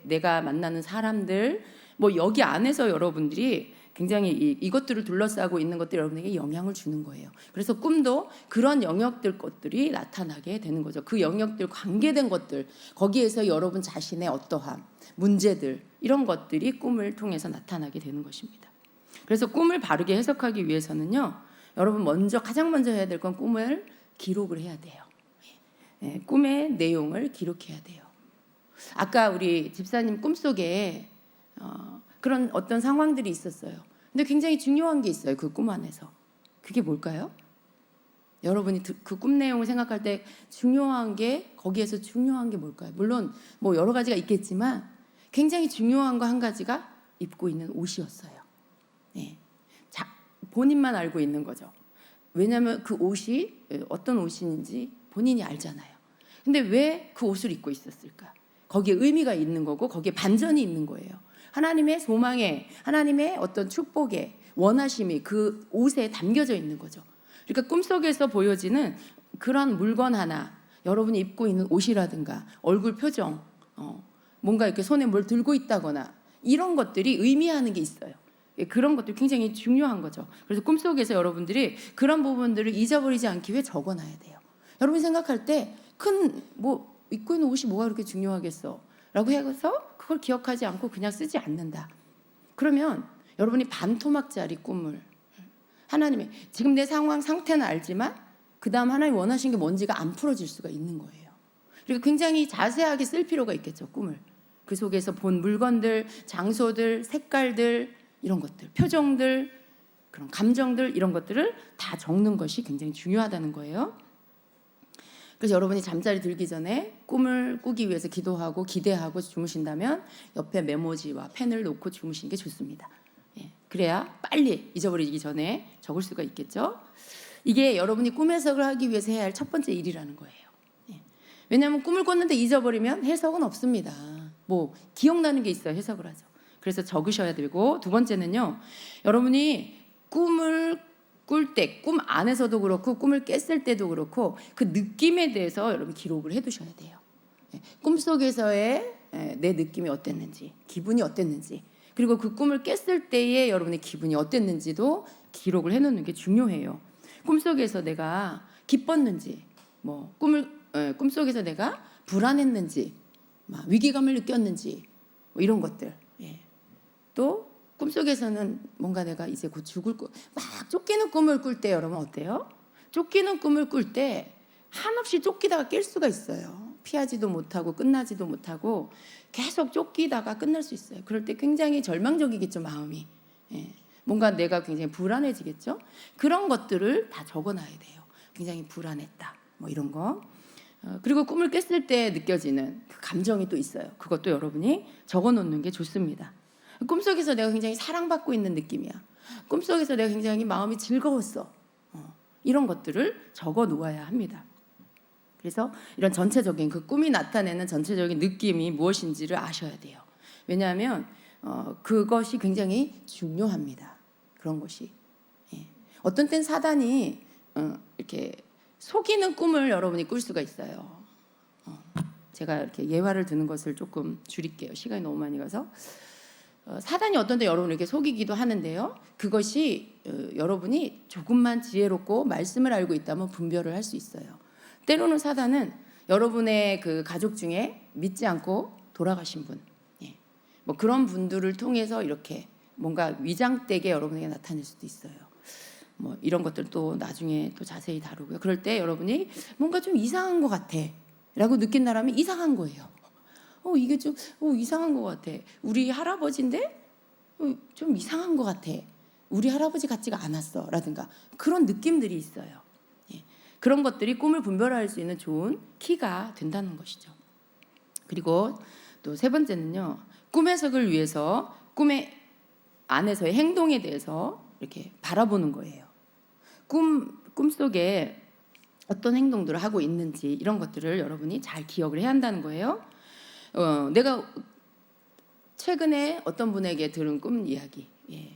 S1: 내가 만나는 사람들, 뭐 여기 안에서 여러분들이 굉장히 이것들을 둘러싸고 있는 것들이 여러분에게 영향을 주는 거예요. 그래서 꿈도 그런 영역들 것들이 나타나게 되는 거죠. 그 영역들 관계된 것들, 거기에서 여러분 자신의 어떠함, 문제들 이런 것들이 꿈을 통해서 나타나게 되는 것입니다. 그래서 꿈을 바르게 해석하기 위해서는요, 여러분 가장 먼저 해야 될 건 꿈을 기록을 해야 돼요. 꿈의 내용을 기록해야 돼요. 아까 우리 집사님 꿈속에 그런 어떤 상황들이 있었어요. 근데 굉장히 중요한 게 있어요. 그 꿈 안에서. 그게 뭘까요? 여러분이 그 꿈 내용을 생각할 때 거기에서 중요한 게 뭘까요? 물론 뭐 여러 가지가 있겠지만 굉장히 중요한 거 한 가지가 입고 있는 옷이었어요. 네. 본인만 알고 있는 거죠. 왜냐하면 그 옷이 어떤 옷인지 본인이 알잖아요. 근데 왜 그 옷을 입고 있었을까? 거기에 의미가 있는 거고 거기에 반전이 있는 거예요. 하나님의 소망에, 하나님의 어떤 축복에, 원하심이 그 옷에 담겨져 있는 거죠. 그러니까 꿈속에서 보여지는 그런 물건 하나, 여러분이 입고 있는 옷이라든가 얼굴 표정, 뭔가 이렇게 손에 뭘 들고 있다거나 이런 것들이 의미하는 게 있어요. 그런 것도 굉장히 중요한 거죠. 그래서 꿈속에서 여러분들이 그런 부분들을 잊어버리지 않기 위해 적어놔야 돼요. 여러분이 생각할 때 입고 있는 옷이 뭐가 그렇게 중요하겠어? 라고 해서 그걸 기억하지 않고 그냥 쓰지 않는다. 그러면 여러분이 반토막짜리 꿈을 하나님의 지금 내 상태는 알지만 그 다음 하나님 원하신 게 뭔지가 안 풀어질 수가 있는 거예요. 그리고 굉장히 자세하게 쓸 필요가 있겠죠. 꿈을. 그 속에서 본 물건들, 장소들, 색깔들 이런 것들, 표정들, 그런 감정들 이런 것들을 다 적는 것이 굉장히 중요하다는 거예요. 그래서 여러분이 잠자리 들기 전에 꿈을 꾸기 위해서 기도하고 기대하고 주무신다면 옆에 메모지와 펜을 놓고 주무시는 게 좋습니다. 그래야 빨리 잊어버리기 전에 적을 수가 있겠죠. 이게 여러분이 꿈 해석을 하기 위해서 해야 할 첫 번째 일이라는 거예요. 왜냐하면 꿈을 꿨는데 잊어버리면 해석은 없습니다. 뭐 기억나는 게 있어야 해석을 하죠. 그래서 적으셔야 되고, 두 번째는요, 여러분이 꿈을 꿀 때, 꿈 안에서도 그렇고 꿈을 깼을 때도 그렇고 그 느낌에 대해서 여러분 기록을 해두셔야 돼요. 꿈속에서의 내 느낌이 어땠는지, 기분이 어땠는지, 그리고 그 꿈을 깼을 때의 여러분의 기분이 어땠는지도 기록을 해놓는 게 중요해요. 꿈속에서 내가 기뻤는지, 꿈속에서 내가 불안했는지, 위기감을 느꼈는지, 이런 것들. 또 꿈속에서는 뭔가 내가 이제 곧 죽을 막 쫓기는 꿈을 꿀 때 여러분 어때요? 쫓기는 꿈을 꿀 때 한없이 쫓기다가 깰 수가 있어요. 피하지도 못하고 끝나지도 못하고 계속 쫓기다가 끝날 수 있어요. 그럴 때 굉장히 절망적이겠죠, 마음이. 예. 뭔가 내가 굉장히 불안해지겠죠. 그런 것들을 다 적어놔야 돼요. 굉장히 불안했다, 뭐 이런 거. 그리고 꿈을 깼을 때 느껴지는 그 감정이 또 있어요. 그것도 여러분이 적어놓는 게 좋습니다. 꿈속에서 내가 굉장히 사랑받고 있는 느낌이야. 꿈속에서 내가 굉장히 마음이 즐거웠어. 이런 것들을 적어 놓아야 합니다. 그래서 이런 전체적인 그 꿈이 나타내는 전체적인 느낌이 무엇인지를 아셔야 돼요. 왜냐하면 그것이 굉장히 중요합니다. 그런 것이. 예. 어떤 땐 사단이 이렇게 속이는 꿈을 여러분이 꿀 수가 있어요. 제가 이렇게 예화를 드는 것을 조금 줄일게요. 시간이 너무 많이 가서. 사단이 어떤 때 여러분을 이렇게 속이기도 하는데요. 그것이 여러분이 조금만 지혜롭고 말씀을 알고 있다면 분별을 할 수 있어요. 때로는 사단은 여러분의 그 가족 중에 믿지 않고 돌아가신 분, 예. 뭐 그런 분들을 통해서 이렇게 뭔가 위장되게 여러분에게 나타낼 수도 있어요. 뭐 이런 것들도 나중에 또 자세히 다루고요. 그럴 때 여러분이 뭔가 좀 이상한 것 같아 라고 느낀다라면 이상한 거예요. 이게 좀 이상한 것 같아. 우리 할아버지인데 좀 이상한 것 같아. 우리 할아버지 같지가 않았어 라든가 그런 느낌들이 있어요. 예. 그런 것들이 꿈을 분별할 수 있는 좋은 키가 된다는 것이죠. 그리고 또 세 번째는요. 꿈 해석을 위해서 꿈의 안에서의 행동에 대해서 이렇게 바라보는 거예요. 꿈속에 어떤 행동들을 하고 있는지 이런 것들을 여러분이 잘 기억을 해야 한다는 거예요. 내가 최근에 어떤 분에게 들은 꿈 이야기. 예.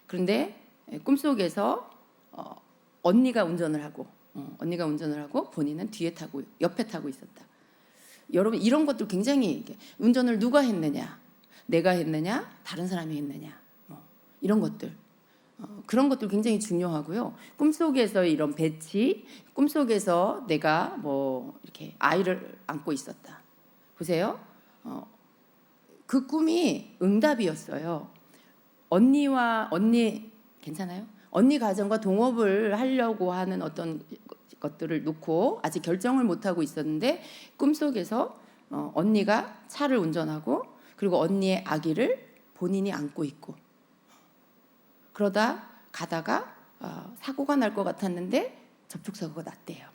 S1: 그런데 꿈속에서 언니가 운전을 하고 본인은 뒤에 타고 옆에 타고 있었다. 여러분 이런 것들 굉장히 운전을 누가 했느냐, 내가 했느냐, 다른 사람이 했느냐, 뭐 이런 것들. 그런 것들 굉장히 중요하고요. 꿈속에서 이런 배치, 꿈속에서 내가 뭐 이렇게 아이를 안고 있었다. 보세요. 그 꿈이 응답이었어요. 언니 괜찮아요? 언니 가정과 동업을 하려고 하는 어떤 것들을 놓고 아직 결정을 못하고 있었는데 꿈속에서 언니가 차를 운전하고 그리고 언니의 아기를 본인이 안고 있고 그러다 가다가 사고가 날 것 같았는데 접촉사고가 났대요.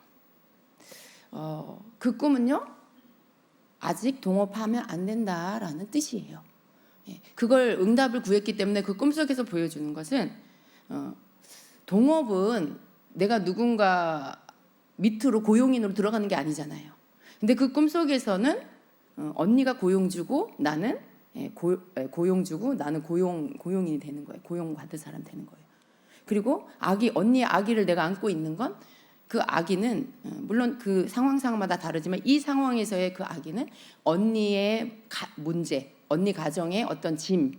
S1: 그 꿈은요. 아직 동업하면 안 된다라는 뜻이에요. 예, 그걸 응답을 구했기 때문에 그 꿈속에서 보여주는 것은 동업은 내가 누군가 밑으로 고용인으로 들어가는 게 아니잖아요. 근데 그 꿈속에서는 언니가 고용주고 나는 고용주고 나는 고용인이 되는 거예요. 고용받은 사람 되는 거예요. 그리고 언니의 아기를 내가 안고 있는 건 그 아기는 물론 그 상황마다 다르지만 이 상황에서의 그 아기는 언니의 문제, 언니 가정의 어떤 짐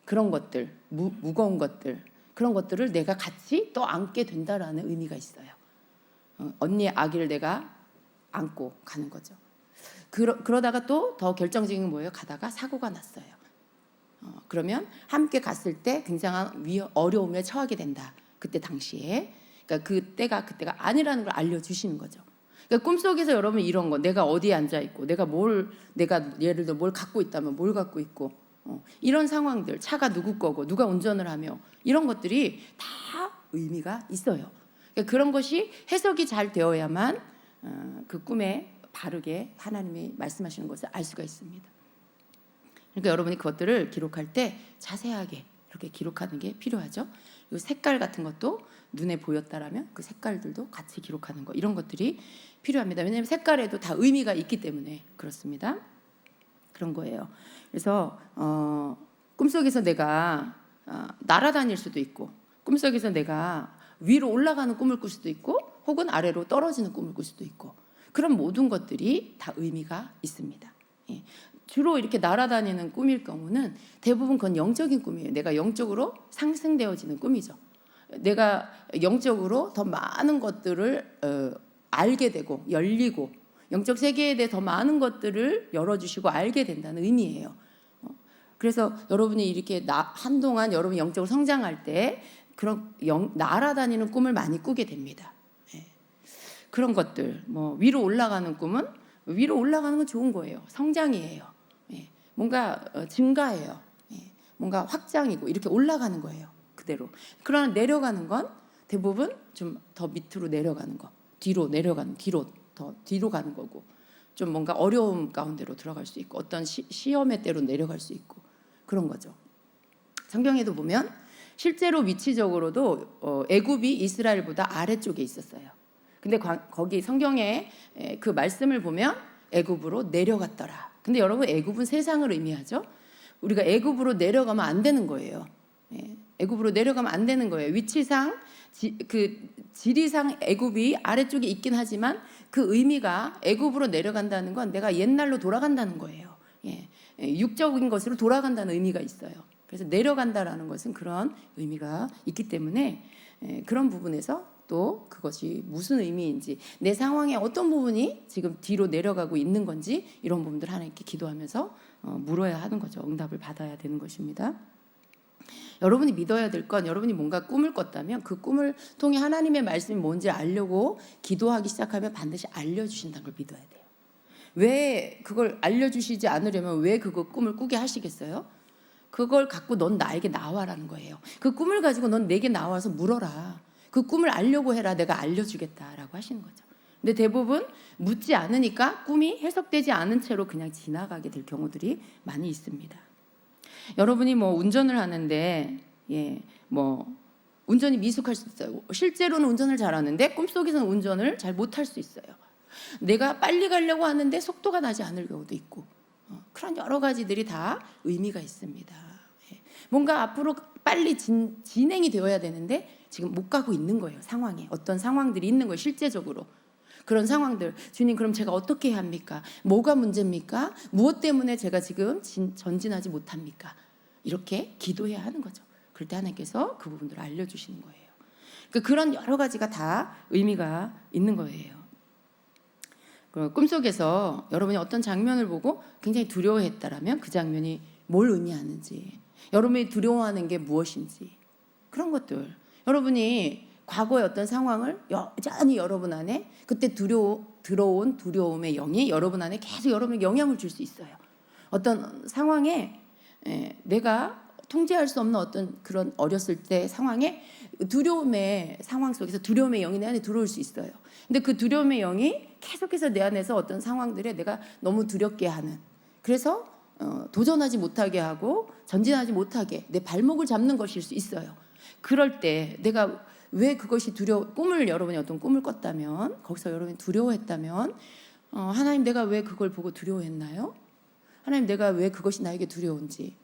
S1: 그런 것들, 무거운 것들 그런 것들을 내가 같이 또 안게 된다라는 의미가 있어요. 언니의 아기를 내가 안고 가는 거죠. 그러다가 또 더 결정적인 게 뭐예요? 가다가 사고가 났어요. 그러면 함께 갔을 때 굉장한 어려움에 처하게 된다. 그때 당시에. 그러니까 그때가 아니라는 걸 알려주시는 거죠. 그러니까 꿈속에서 여러분 이런 거 내가 어디에 앉아 있고 내가 예를 들어 뭘 갖고 있다면 뭘 갖고 있고 이런 상황들 차가 누구 거고 누가 운전을 하며 이런 것들이 다 의미가 있어요. 그러니까 그런 것이 해석이 잘 되어야만 그 꿈에 바르게 하나님이 말씀하시는 것을 알 수가 있습니다. 그러니까 여러분이 그것들을 기록할 때 자세하게 이렇게 기록하는 게 필요하죠. 그리고 색깔 같은 것도 눈에 보였다라면 그 색깔들도 같이 기록하는 거 이런 것들이 필요합니다. 왜냐하면 색깔에도 다 의미가 있기 때문에 그렇습니다. 그런 거예요. 그래서 꿈속에서 내가 날아다닐 수도 있고 꿈속에서 내가 위로 올라가는 꿈을 꿀 수도 있고 혹은 아래로 떨어지는 꿈을 꿀 수도 있고 그런 모든 것들이 다 의미가 있습니다. 예. 주로 이렇게 날아다니는 꿈일 경우는 대부분 그건 영적인 꿈이에요. 내가 영적으로 상승되어지는 꿈이죠. 내가 영적으로 더 많은 것들을 알게 되고 열리고 영적 세계에 대해 더 많은 것들을 열어주시고 알게 된다는 의미예요. 그래서 여러분이 이렇게 한동안 여러분 영적으로 성장할 때 그런 날아다니는 꿈을 많이 꾸게 됩니다. 예. 그런 것들, 뭐 위로 올라가는 꿈은 위로 올라가는 건 좋은 거예요. 성장이에요. 예. 뭔가 증가해요. 예. 뭔가 확장이고 이렇게 올라가는 거예요. 그대로. 그러나 내려가는 건 대부분 좀 더 밑으로 내려가는 거, 뒤로 내려가는, 더 뒤로 가는 거고, 좀 뭔가 어려움 가운데로 들어갈 수 있고, 어떤 시험의 때로 내려갈 수 있고 그런 거죠. 성경에도 보면 실제로 위치적으로도 애굽이 이스라엘보다 아래쪽에 있었어요. 근데 거기 성경에 그 말씀을 보면 애굽으로 내려갔더라. 근데 여러분, 애굽은 세상을 의미하죠. 우리가 애굽으로 내려가면 안 되는 거예요. 애굽으로 내려가면 안 되는 거예요. 위치상 지리상 애굽이 아래쪽에 있긴 하지만 그 의미가 애굽으로 내려간다는 건 내가 옛날로 돌아간다는 거예요. 육적인 것으로 돌아간다는 의미가 있어요. 그래서 내려간다라는 것은 그런 의미가 있기 때문에 그런 부분에서 또 그것이 무슨 의미인지, 내 상황의 어떤 부분이 지금 뒤로 내려가고 있는 건지, 이런 부분들 하나님께 기도하면서 물어야 하는 거죠. 응답을 받아야 되는 것입니다. 여러분이 믿어야 될 건, 여러분이 뭔가 꿈을 꿨다면 그 꿈을 통해 하나님의 말씀이 뭔지 알려고 기도하기 시작하면 반드시 알려주신다는 걸 믿어야 돼요. 왜 그걸 알려주시지 않으려면 왜 그거 꿈을 꾸게 하시겠어요? 그걸 갖고 넌 나에게 나와라는 거예요. 그 꿈을 가지고 넌 내게 나와서 물어라. 그 꿈을 알려고 해라. 내가 알려주겠다라고 하시는 거죠. 근데 대부분 묻지 않으니까 꿈이 해석되지 않은 채로 그냥 지나가게 될 경우들이 많이 있습니다. 여러분이 뭐 운전을 하는데 운전이 미숙할 수 있어요. 실제로는 운전을 잘하는데 꿈속에서는 운전을 잘 못할 수 있어요. 내가 빨리 가려고 하는데 속도가 나지 않을 경우도 있고, 그런 여러 가지들이 다 의미가 있습니다. 뭔가 앞으로 빨리 진행이 되어야 되는데 지금 못 가고 있는 거예요. 상황에 어떤 상황들이 있는 거예요. 실제적으로 그런 상황들, 주님 그럼 제가 어떻게 해야 합니까? 뭐가 문제입니까? 무엇 때문에 제가 지금 전진하지 못합니까? 이렇게 기도해야 하는 거죠. 그럴 때 하나님께서 그 부분들을 알려주시는 거예요. 그러니까 그런 여러 가지가 다 의미가 있는 거예요. 꿈속에서 여러분이 어떤 장면을 보고 굉장히 두려워했다라면 그 장면이 뭘 의미하는지, 여러분이 두려워하는 게 무엇인지, 그런 것들, 여러분이 과거의 어떤 상황을 여전히 여러분 안에 그때 들어온 두려움의 영이 여러분 안에 계속 여러분에게 영향을 줄 수 있어요. 어떤 상황에 내가 통제할 수 없는 어떤 그런 어렸을 때 상황에 두려움의 상황 속에서 두려움의 영이 내 안에 들어올 수 있어요. 근데 그 두려움의 영이 계속해서 내 안에서 어떤 상황들에 내가 너무 두렵게 하는, 그래서 도전하지 못하게 하고 전진하지 못하게 내 발목을 잡는 것일 수 있어요. 그럴 때 내가 왜 그것이 꿈을, 여러분이 어떤 꿈을 꿨다면, 거기서 여러분이 두려워했다면, 하나님 내가 왜 그걸 보고 두려워했나요? 하나님 내가 왜 그것이 나에게 두려운지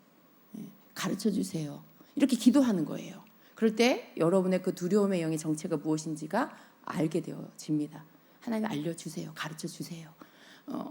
S1: 가르쳐 주세요. 이렇게 기도하는 거예요. 그럴 때 여러분의 그 두려움의 영의 정체가 무엇인지가 알게 되어집니다. 하나님 알려주세요. 가르쳐 주세요.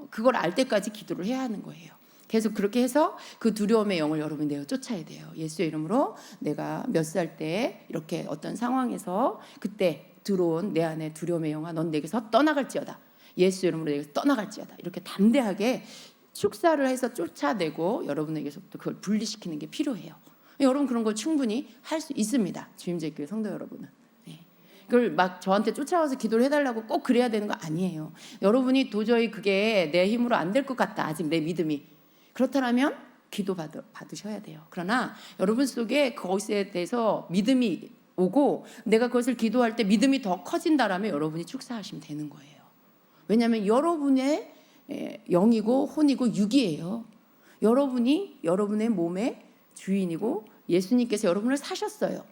S1: 그걸 알 때까지 기도를 해야 하는 거예요. 계속 그렇게 해서 그 두려움의 영을 여러분이 내어 쫓아야 돼요. 예수의 이름으로 내가 몇 살 때 이렇게 어떤 상황에서 그때 들어온 내 안에 두려움의 영아, 넌 내게서 떠나갈지어다. 예수의 이름으로 내게서 떠나갈지어다. 이렇게 담대하게 축사를 해서 쫓아내고 여러분에게서부터 그걸 분리시키는 게 필요해요. 여러분 그런 걸 충분히 할 수 있습니다. 주임제교회 성도 여러분은. 그걸 막 저한테 쫓아와서 기도를 해달라고 꼭 그래야 되는 거 아니에요. 여러분이 도저히 그게 내 힘으로 안 될 것 같다. 아직 내 믿음이. 그렇다면 기도 받으셔야 돼요. 그러나 여러분 속에 그것에 대해서 믿음이 오고 내가 그것을 기도할 때 믿음이 더 커진다라면 여러분이 축사하시면 되는 거예요. 왜냐하면 여러분의 영이고 혼이고 육이에요. 여러분이 여러분의 몸의 주인이고 예수님께서 여러분을 사셨어요.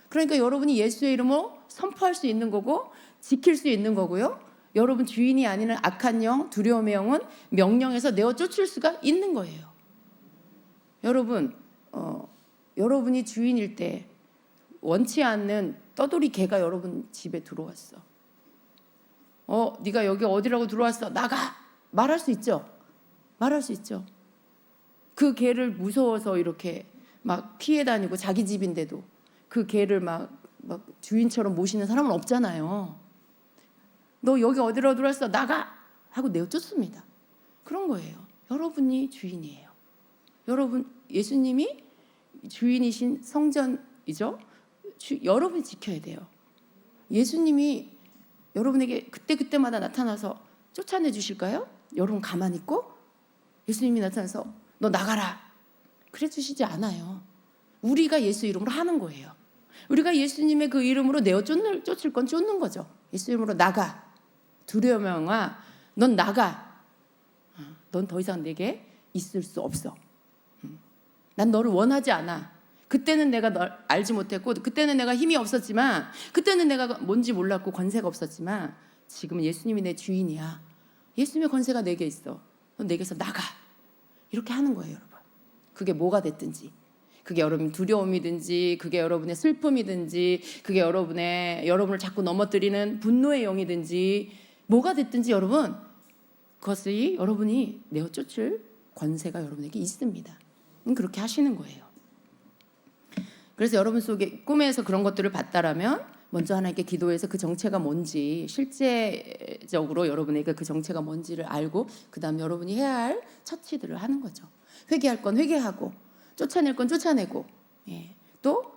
S1: 그러니까 여러분이 예수의 이름으로 선포할 수 있는 거고 지킬 수 있는 거고요. 여러분 주인이 아닌 악한 영, 두려움의 영은 명령해서 내어 쫓을 수가 있는 거예요. 여러분, 여러분이 주인일 때 원치 않는 떠돌이 개가 여러분 집에 들어왔어. 네가 여기 어디라고 들어왔어? 나가! 말할 수 있죠? 말할 수 있죠. 그 개를 무서워서 이렇게 막 피해 다니고 자기 집인데도 그 개를 막 주인처럼 모시는 사람은 없잖아요. 너 여기 어디로 들어왔어? 나가! 하고 내어 쫓습니다. 그런 거예요. 여러분이 주인이에요. 여러분, 예수님이 주인이신 성전이죠. 여러분이 지켜야 돼요. 예수님이 여러분에게 그때그때마다 나타나서 쫓아내 주실까요? 여러분 가만히 있고 예수님이 나타나서 너 나가라 그래 주시지 않아요. 우리가 예수 이름으로 하는 거예요. 우리가 예수님의 그 이름으로 내어 쫓을 건 쫓는 거죠. 예수 이름으로 나가. 두려움아 넌 나가. 넌 더 이상 내게 있을 수 없어. 난 너를 원하지 않아. 그때는 내가 널 알지 못했고 그때는 내가 힘이 없었지만 그때는 내가 뭔지 몰랐고 권세가 없었지만 지금은 예수님이 내 주인이야. 예수님의 권세가 내게 있어. 넌 내게서 나가. 이렇게 하는 거예요, 여러분. 그게 뭐가 됐든지. 그게 여러분 두려움이든지 그게 여러분의 슬픔이든지 그게 여러분을 자꾸 넘어뜨리는 분노의 영이든지 뭐가 됐든지 여러분 그것이 여러분이 내어 쫓을 권세가 여러분에게 있습니다. 그렇게 하시는 거예요. 그래서 여러분 속에 꿈에서 그런 것들을 봤다라면 먼저 하나님께 기도해서 그 정체가 뭔지 실제적으로 여러분에게 그 정체가 뭔지를 알고 그 다음 여러분이 해야 할 처치들을 하는 거죠. 회개할 건 회개하고 쫓아낼 건 쫓아내고 또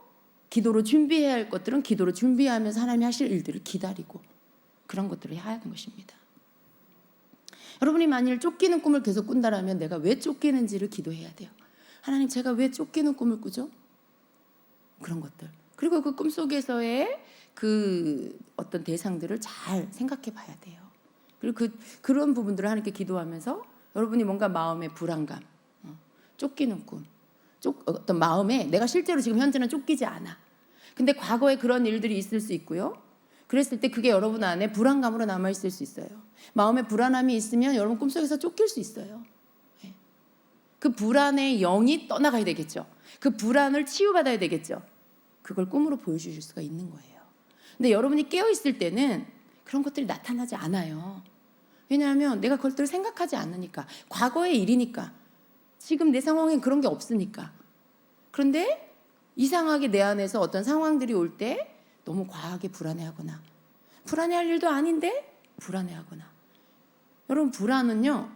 S1: 기도로 준비해야 할 것들은 기도로 준비하면서 하나님이 하실 일들을 기다리고 그런 것들을 해야 하는 것입니다. 여러분이 만일 쫓기는 꿈을 계속 꾼다라면 내가 왜 쫓기는지를 기도해야 돼요. 하나님 제가 왜 쫓기는 꿈을 꾸죠? 그런 것들. 그리고 그 꿈속에서의 그 어떤 대상들을 잘 생각해 봐야 돼요. 그리고 그런 부분들을 하나님께 기도하면서 여러분이 뭔가 마음의 불안감, 쫓기는 꿈, 어떤 마음에 내가 실제로 지금 현재는 쫓기지 않아. 근데 과거에 그런 일들이 있을 수 있고요. 그랬을 때 그게 여러분 안에 불안감으로 남아있을 수 있어요. 마음에 불안함이 있으면 여러분 꿈속에서 쫓길 수 있어요. 그 불안의 영이 떠나가야 되겠죠. 그 불안을 치유받아야 되겠죠. 그걸 꿈으로 보여주실 수가 있는 거예요. 근데 여러분이 깨어있을 때는 그런 것들이 나타나지 않아요. 왜냐하면 내가 그것들을 생각하지 않으니까. 과거의 일이니까. 지금 내 상황엔 그런 게 없으니까. 그런데 이상하게 내 안에서 어떤 상황들이 올 때 너무 과하게 불안해하거나 불안해할 일도 아닌데 불안해하거나 여러분 불안은요.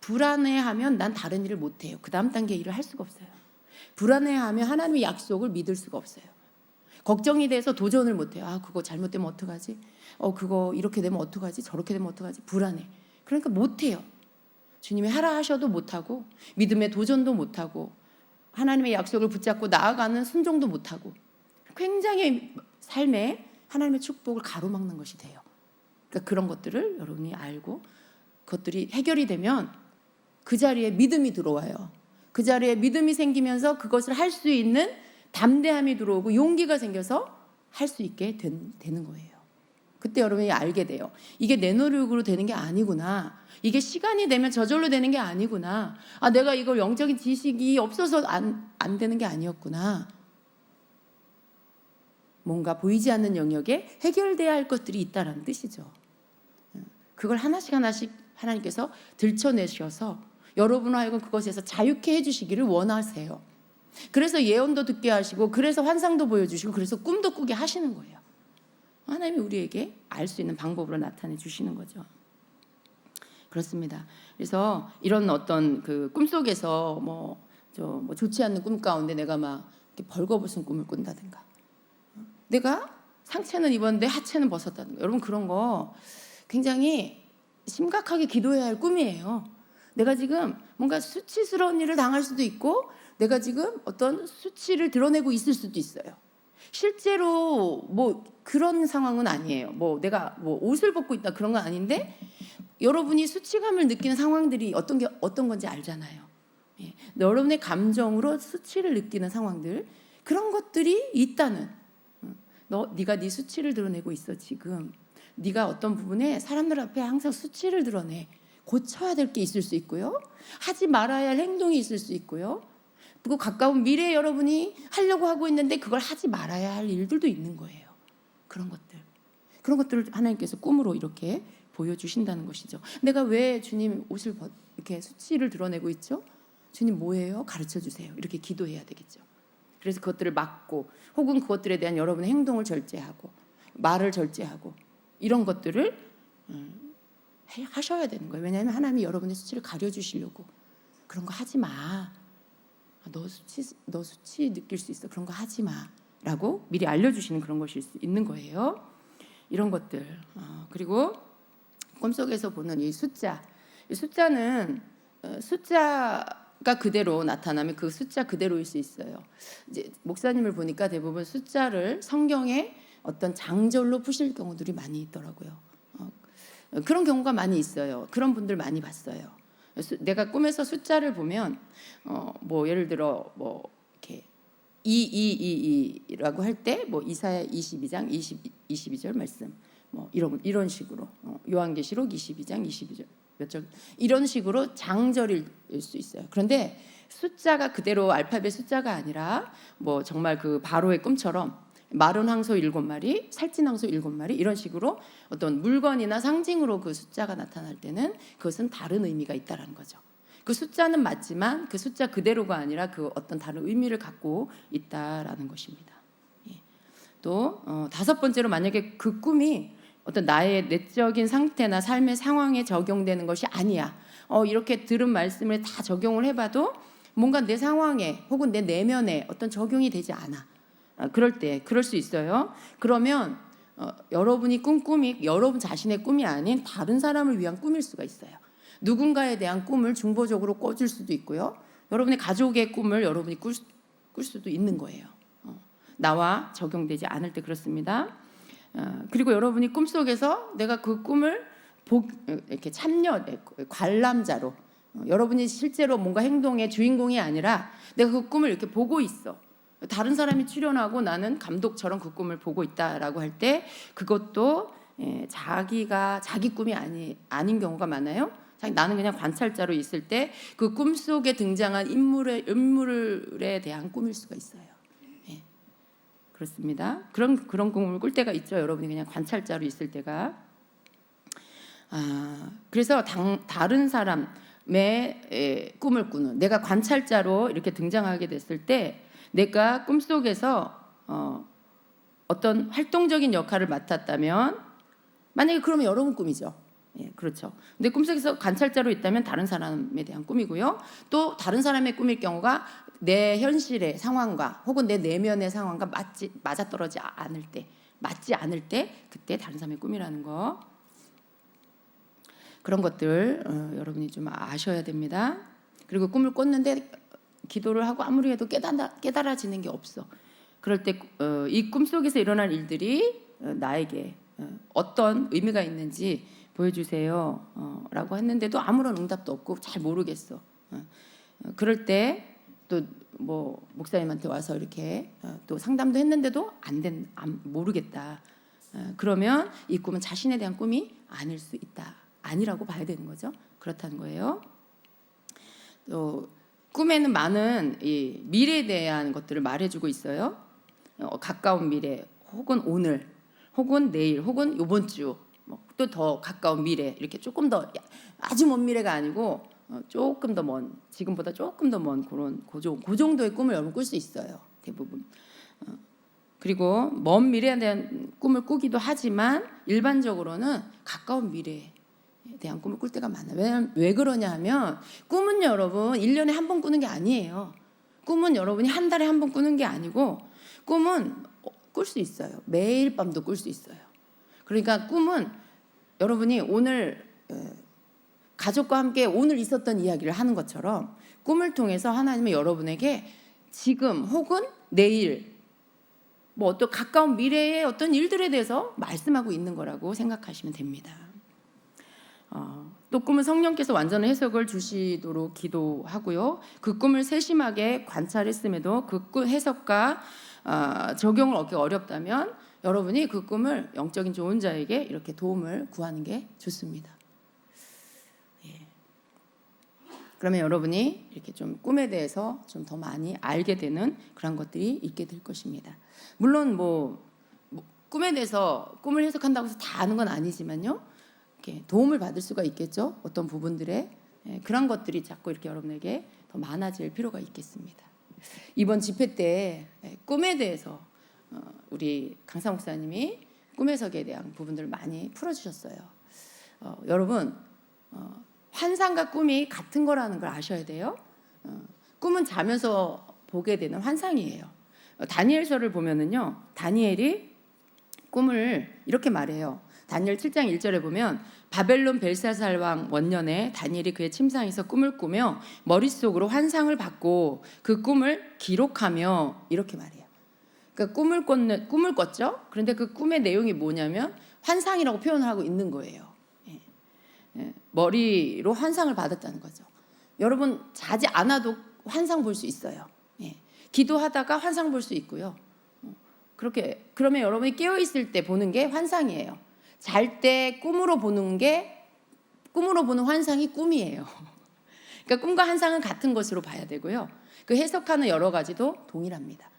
S1: 불안해하면 난 다른 일을 못해요. 그 다음 단계 일을 할 수가 없어요. 불안해하면 하나님의 약속을 믿을 수가 없어요. 걱정이 돼서 도전을 못해요. 그거 잘못되면 어떡하지? 그거 이렇게 되면 어떡하지? 저렇게 되면 어떡하지? 불안해. 그러니까 못해요. 주님이 하라 하셔도 못하고 믿음의 도전도 못하고 하나님의 약속을 붙잡고 나아가는 순종도 못하고 굉장히 삶에 하나님의 축복을 가로막는 것이 돼요. 그러니까 그런 것들을 여러분이 알고 그것들이 해결이 되면 그 자리에 믿음이 들어와요. 그 자리에 믿음이 생기면서 그것을 할 수 있는 담대함이 들어오고 용기가 생겨서 할 수 있게 되는 거예요. 그때 여러분이 알게 돼요. 이게 내 노력으로 되는 게 아니구나. 이게 시간이 되면 저절로 되는 게 아니구나. 내가 이걸 영적인 지식이 없어서 안 되는 게 아니었구나. 뭔가 보이지 않는 영역에 해결돼야 할 것들이 있다는 뜻이죠. 그걸 하나씩 하나님께서 들춰내셔서 여러분을 하여금 그것에서 자유케 해주시기를 원하세요. 그래서 예언도 듣게 하시고 그래서 환상도 보여주시고 그래서 꿈도 꾸게 하시는 거예요. 하나님이 우리에게 알 수 있는 방법으로 나타내 주시는 거죠. 그렇습니다. 그래서 이런 어떤 그 꿈속에서 뭐 좋지 않는 꿈 가운데 내가 막 이렇게 벌거벗은 꿈을 꾼다든가 내가 상체는 입었는데 하체는 벗었다든가 여러분 그런 거 굉장히 심각하게 기도해야 할 꿈이에요. 내가 지금 뭔가 수치스러운 일을 당할 수도 있고 내가 지금 어떤 수치를 드러내고 있을 수도 있어요. 실제로 뭐 그런 상황은 아니에요. 내가 옷을 벗고 있다 그런 건 아닌데 여러분이 수치감을 느끼는 상황들이 어떤 건지 알잖아요. 여러분의 감정으로 수치를 느끼는 상황들 그런 것들이 있다는 네가 네 수치를 드러내고 있어 지금. 네가 어떤 부분에 사람들 앞에 항상 수치를 드러내. 고쳐야 될 게 있을 수 있고요. 하지 말아야 할 행동이 있을 수 있고요. 그리고 가까운 미래에 여러분이 하려고 하고 있는데 그걸 하지 말아야 할 일들도 있는 거예요. 그런 것들을 하나님께서 꿈으로 이렇게 보여주신다는 것이죠. 내가 왜 주님 옷을 이렇게 수치를 드러내고 있죠? 주님 뭐예요? 가르쳐 주세요. 이렇게 기도해야 되겠죠. 그래서 그것들을 막고 혹은 그것들에 대한 여러분의 행동을 절제하고 말을 절제하고 이런 것들을 하셔야 되는 거예요. 왜냐하면 하나님이 여러분의 수치를 가려주시려고 그런 거 하지 마. 너 수치 느낄 수 있어. 그런 거 하지 마. 라고 미리 알려주시는 그런 것일 수 있는 거예요. 이런 것들. 그리고 꿈속에서 보는 이 숫자. 이 숫자는 숫자가 그대로 나타나면 그 숫자 그대로일 수 있어요. 이제 목사님을 보니까 대부분 숫자를 성경에 어떤 장절로 푸실 경우들이 많이 있더라고요. 그런 경우가 많이 있어요. 그런 분들 많이 봤어요. 내가 꿈에서 숫자를 보면 뭐 예를 들어 뭐 이렇게 2222라고 할 때 뭐 이사야 22장 22절 말씀 뭐 이런 식으로 요한계시록 22장 22절 몇 절 이런 식으로 장절일 수 있어요. 그런데 숫자가 그대로 알파벳 숫자가 아니라 뭐 정말 그 바로의 꿈처럼 마른 황소 7마리, 살찐 황소 7마리 이런 식으로 어떤 물건이나 상징으로 그 숫자가 나타날 때는 그것은 다른 의미가 있다라는 거죠. 그 숫자는 맞지만 그 숫자 그대로가 아니라 그 어떤 다른 의미를 갖고 있다라는 것입니다. 또 다섯 번째로 만약에 그 꿈이 어떤 나의 내적인 상태나 삶의 상황에 적용되는 것이 아니야. 이렇게 들은 말씀을 다 적용을 해봐도 뭔가 내 상황에 혹은 내 내면에 어떤 적용이 되지 않아. 그럴 수 있어요. 그러면 여러분이 꾼 꿈이 여러분 자신의 꿈이 아닌 다른 사람을 위한 꿈일 수가 있어요. 누군가에 대한 꿈을 중보적으로 꿔줄 수도 있고요. 여러분의 가족의 꿈을 여러분이 꿀 수도 있는 거예요. 나와 적용되지 않을 때 그렇습니다. 그리고 여러분이 꿈속에서 내가 그 꿈을 이렇게 참여 관람자로 여러분이 실제로 뭔가 행동의 주인공이 아니라 내가 그 꿈을 이렇게 보고 있어. 다른 사람이 출연하고 나는 감독처럼 그 꿈을 보고 있다라고 할 때 그것도 자기 꿈이 아닌 경우가 많아요. 나는 그냥 관찰자로 있을 때 그 꿈속에 등장한 인물에 대한 꿈일 수가 있어요. 그렇습니다. 그런 꿈을 꿀 때가 있죠. 여러분이 그냥 관찰자로 있을 때가. 그래서 다른 사람의 꿈을 꾸는 내가 관찰자로 이렇게 등장하게 됐을 때 내가 꿈속에서 어떤 활동적인 역할을 맡았다면 만약에 그러면 여러분 꿈이죠. 그렇죠. 근데 꿈속에서 관찰자로 있다면 다른 사람에 대한 꿈이고요. 또 다른 사람의 꿈일 경우가 내 현실의 상황과 혹은 내 내면의 상황과 맞아떨어지지 않을 때 그때 다른 사람의 꿈이라는 거. 그런 것들 여러분이 좀 아셔야 됩니다. 그리고 꿈을 꿨는데 기도를 하고 아무리 해도 깨달아지는 게 없어. 그럴 때 이 꿈속에서 일어난 일들이 나에게 어떤 의미가 있는지 보여주세요 라고 했는데도 아무런 응답도 없고 잘 모르겠어. 그럴 때 또 뭐 목사님한테 와서 이렇게 또 상담도 했는데도 모르겠다. 그러면 이 꿈은 자신에 대한 꿈이 아닐 수 있다. 아니라고 봐야 되는 거죠. 그렇다는 거예요. 또 꿈에는 많은 이 미래에 대한 것들을 말해주고 있어요. 가까운 미래, 혹은 오늘, 혹은 내일, 혹은 이번 주, 또 더 가까운 미래 이렇게 조금 더 아주 먼 미래가 아니고 조금 더 먼, 지금보다 조금 더 먼 그런 그 정도의 꿈을 여러분 꿀 수 있어요. 대부분. 그리고 먼 미래에 대한 꿈을 꾸기도 하지만 일반적으로는 가까운 미래에 대한 꿈을 꿀 때가 많아요. 왜 그러냐 하면 꿈은 여러분 1년에 한 번 꾸는 게 아니에요. 꿈은 여러분이 한 달에 한 번 꾸는 게 아니고 꿈은 꿀 수 있어요. 매일 밤도 꿀 수 있어요. 그러니까 꿈은 여러분이 오늘 가족과 함께 오늘 있었던 이야기를 하는 것처럼 꿈을 통해서 하나님은 여러분에게 지금 혹은 내일 뭐 어떤 가까운 미래의 어떤 일들에 대해서 말씀하고 있는 거라고 생각하시면 됩니다. 또 꿈은 성령께서 완전한 해석을 주시도록 기도하고요. 그 꿈을 세심하게 관찰했음에도 그 꿈 해석과 적용을 얻기 어렵다면 여러분이 그 꿈을 영적인 조언자에게 이렇게 도움을 구하는 게 좋습니다. 그러면 여러분이 이렇게 좀 꿈에 대해서 좀 더 많이 알게 되는 그런 것들이 있게 될 것입니다. 물론 꿈에 대해서 꿈을 해석한다고 해서 다 아는 건 아니지만요. 이렇게 도움을 받을 수가 있겠죠. 어떤 부분들에 그런 것들이 자꾸 이렇게 여러분에게 더 많아질 필요가 있겠습니다. 이번 집회 때 꿈에 대해서 우리 강사 목사님이 꿈 해석에 대한 부분들을 많이 풀어주셨어요. 여러분 환상과 꿈이 같은 거라는 걸 아셔야 돼요. 꿈은 자면서 보게 되는 환상이에요. 다니엘서를 보면은요, 다니엘이 꿈을 이렇게 말해요. 다니엘 7장 1절에 보면 바벨론 벨사살 왕 원년에 다니엘이 그의 침상에서 꿈을 꾸며 머릿속으로 환상을 받고 그 꿈을 기록하며 이렇게 말해요. 그러니까 꿈을 꿨죠. 그런데 그 꿈의 내용이 뭐냐면 환상이라고 표현을 하고 있는 거예요. 머리로 환상을 받았다는 거죠. 여러분 자지 않아도 환상 볼 수 있어요. 기도하다가 환상 볼 수 있고요. 그렇게 그러면 여러분이 깨어 있을 때 보는 게 환상이에요. 잘 때 꿈으로 보는 환상이 꿈이에요. 그러니까 꿈과 환상은 같은 것으로 봐야 되고요. 그 해석하는 여러 가지도 동일합니다.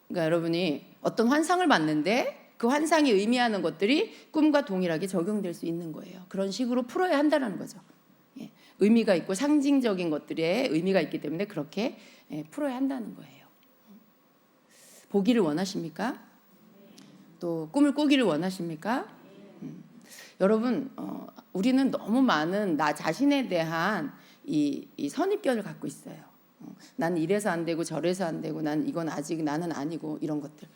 S1: 그러니까 여러분이 어떤 환상을 봤는데 그 환상이 의미하는 것들이 꿈과 동일하게 적용될 수 있는 거예요. 그런 식으로 풀어야 한다는 거죠. 의미가 있고 상징적인 것들에 의미가 있기 때문에 그렇게 풀어야 한다는 거예요. 보기를 원하십니까? 또 꿈을 꾸기를 원하십니까? 여러분 우리는 너무 많은 나 자신에 대한 이 선입견을 갖고 있어요. 난 이래서 안 되고 저래서 안 되고 난 이건 아직 나는 아니고 이런 것들.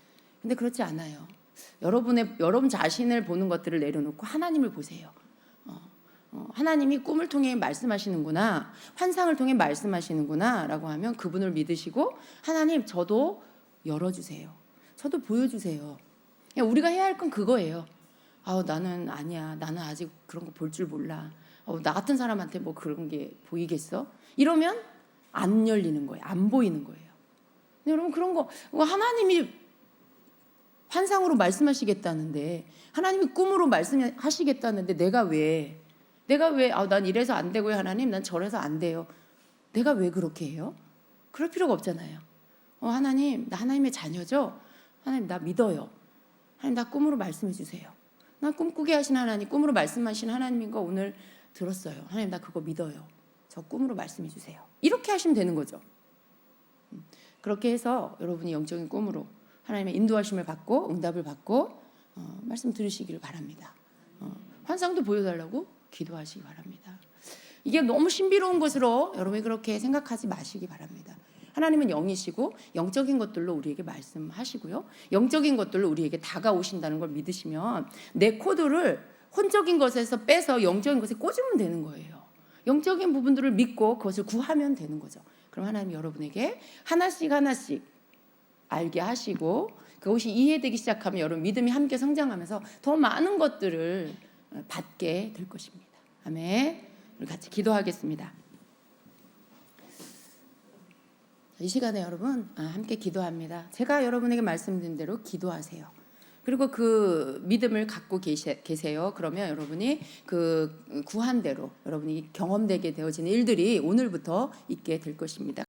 S1: 근데 그렇지 않아요. 여러분 자신을 보는 것들을 내려놓고 하나님을 보세요. 하나님이 꿈을 통해 말씀하시는구나, 환상을 통해 말씀하시는구나라고 하면 그분을 믿으시고 하나님 저도 열어주세요. 저도 보여주세요. 우리가 해야 할 건 그거예요. 나는 아니야. 나는 아직 그런 거 볼 줄 몰라. 나 같은 사람한테 뭐 그런 게 보이겠어? 이러면 안 열리는 거예요. 안 보이는 거예요. 여러분 그런 거 하나님이 환상으로 말씀하시겠다는데 하나님이 꿈으로 말씀하시겠다는데 내가 왜 난 이래서 안 되고요 하나님 난 저래서 안 돼요. 내가 왜 그렇게 해요? 그럴 필요가 없잖아요. 하나님 나 하나님의 자녀죠. 하나님 나 믿어요. 하나님 나 꿈으로 말씀해 주세요. 나 꿈꾸게 하신 하나님 꿈으로 말씀하신 하나님인 거 오늘 들었어요. 하나님 나 그거 믿어요. 저 꿈으로 말씀해 주세요. 이렇게 하시면 되는 거죠. 그렇게 해서 여러분이 영적인 꿈으로 하나님의 인도하심을 받고 응답을 받고 말씀 들으시기를 바랍니다. 환상도 보여달라고 기도하시기 바랍니다. 이게 너무 신비로운 것으로 여러분이 그렇게 생각하지 마시기 바랍니다. 하나님은 영이시고 영적인 것들로 우리에게 말씀하시고요. 영적인 것들로 우리에게 다가오신다는 걸 믿으시면 내 코드를 혼적인 것에서 빼서 영적인 것에 꽂으면 되는 거예요. 영적인 부분들을 믿고 그것을 구하면 되는 거죠. 그럼 하나님 여러분에게 하나씩 알게 하시고 그것이 이해되기 시작하면 여러분 믿음이 함께 성장하면서 더 많은 것들을 받게 될 것입니다. 아멘. 우리 같이 기도하겠습니다. 이 시간에 여러분 함께 기도합니다. 제가 여러분에게 말씀드린 대로 기도하세요. 그리고 그 믿음을 갖고 계세요. 그러면 여러분이 그 구한 대로 여러분이 경험되게 되어지는 일들이 오늘부터 있게 될 것입니다.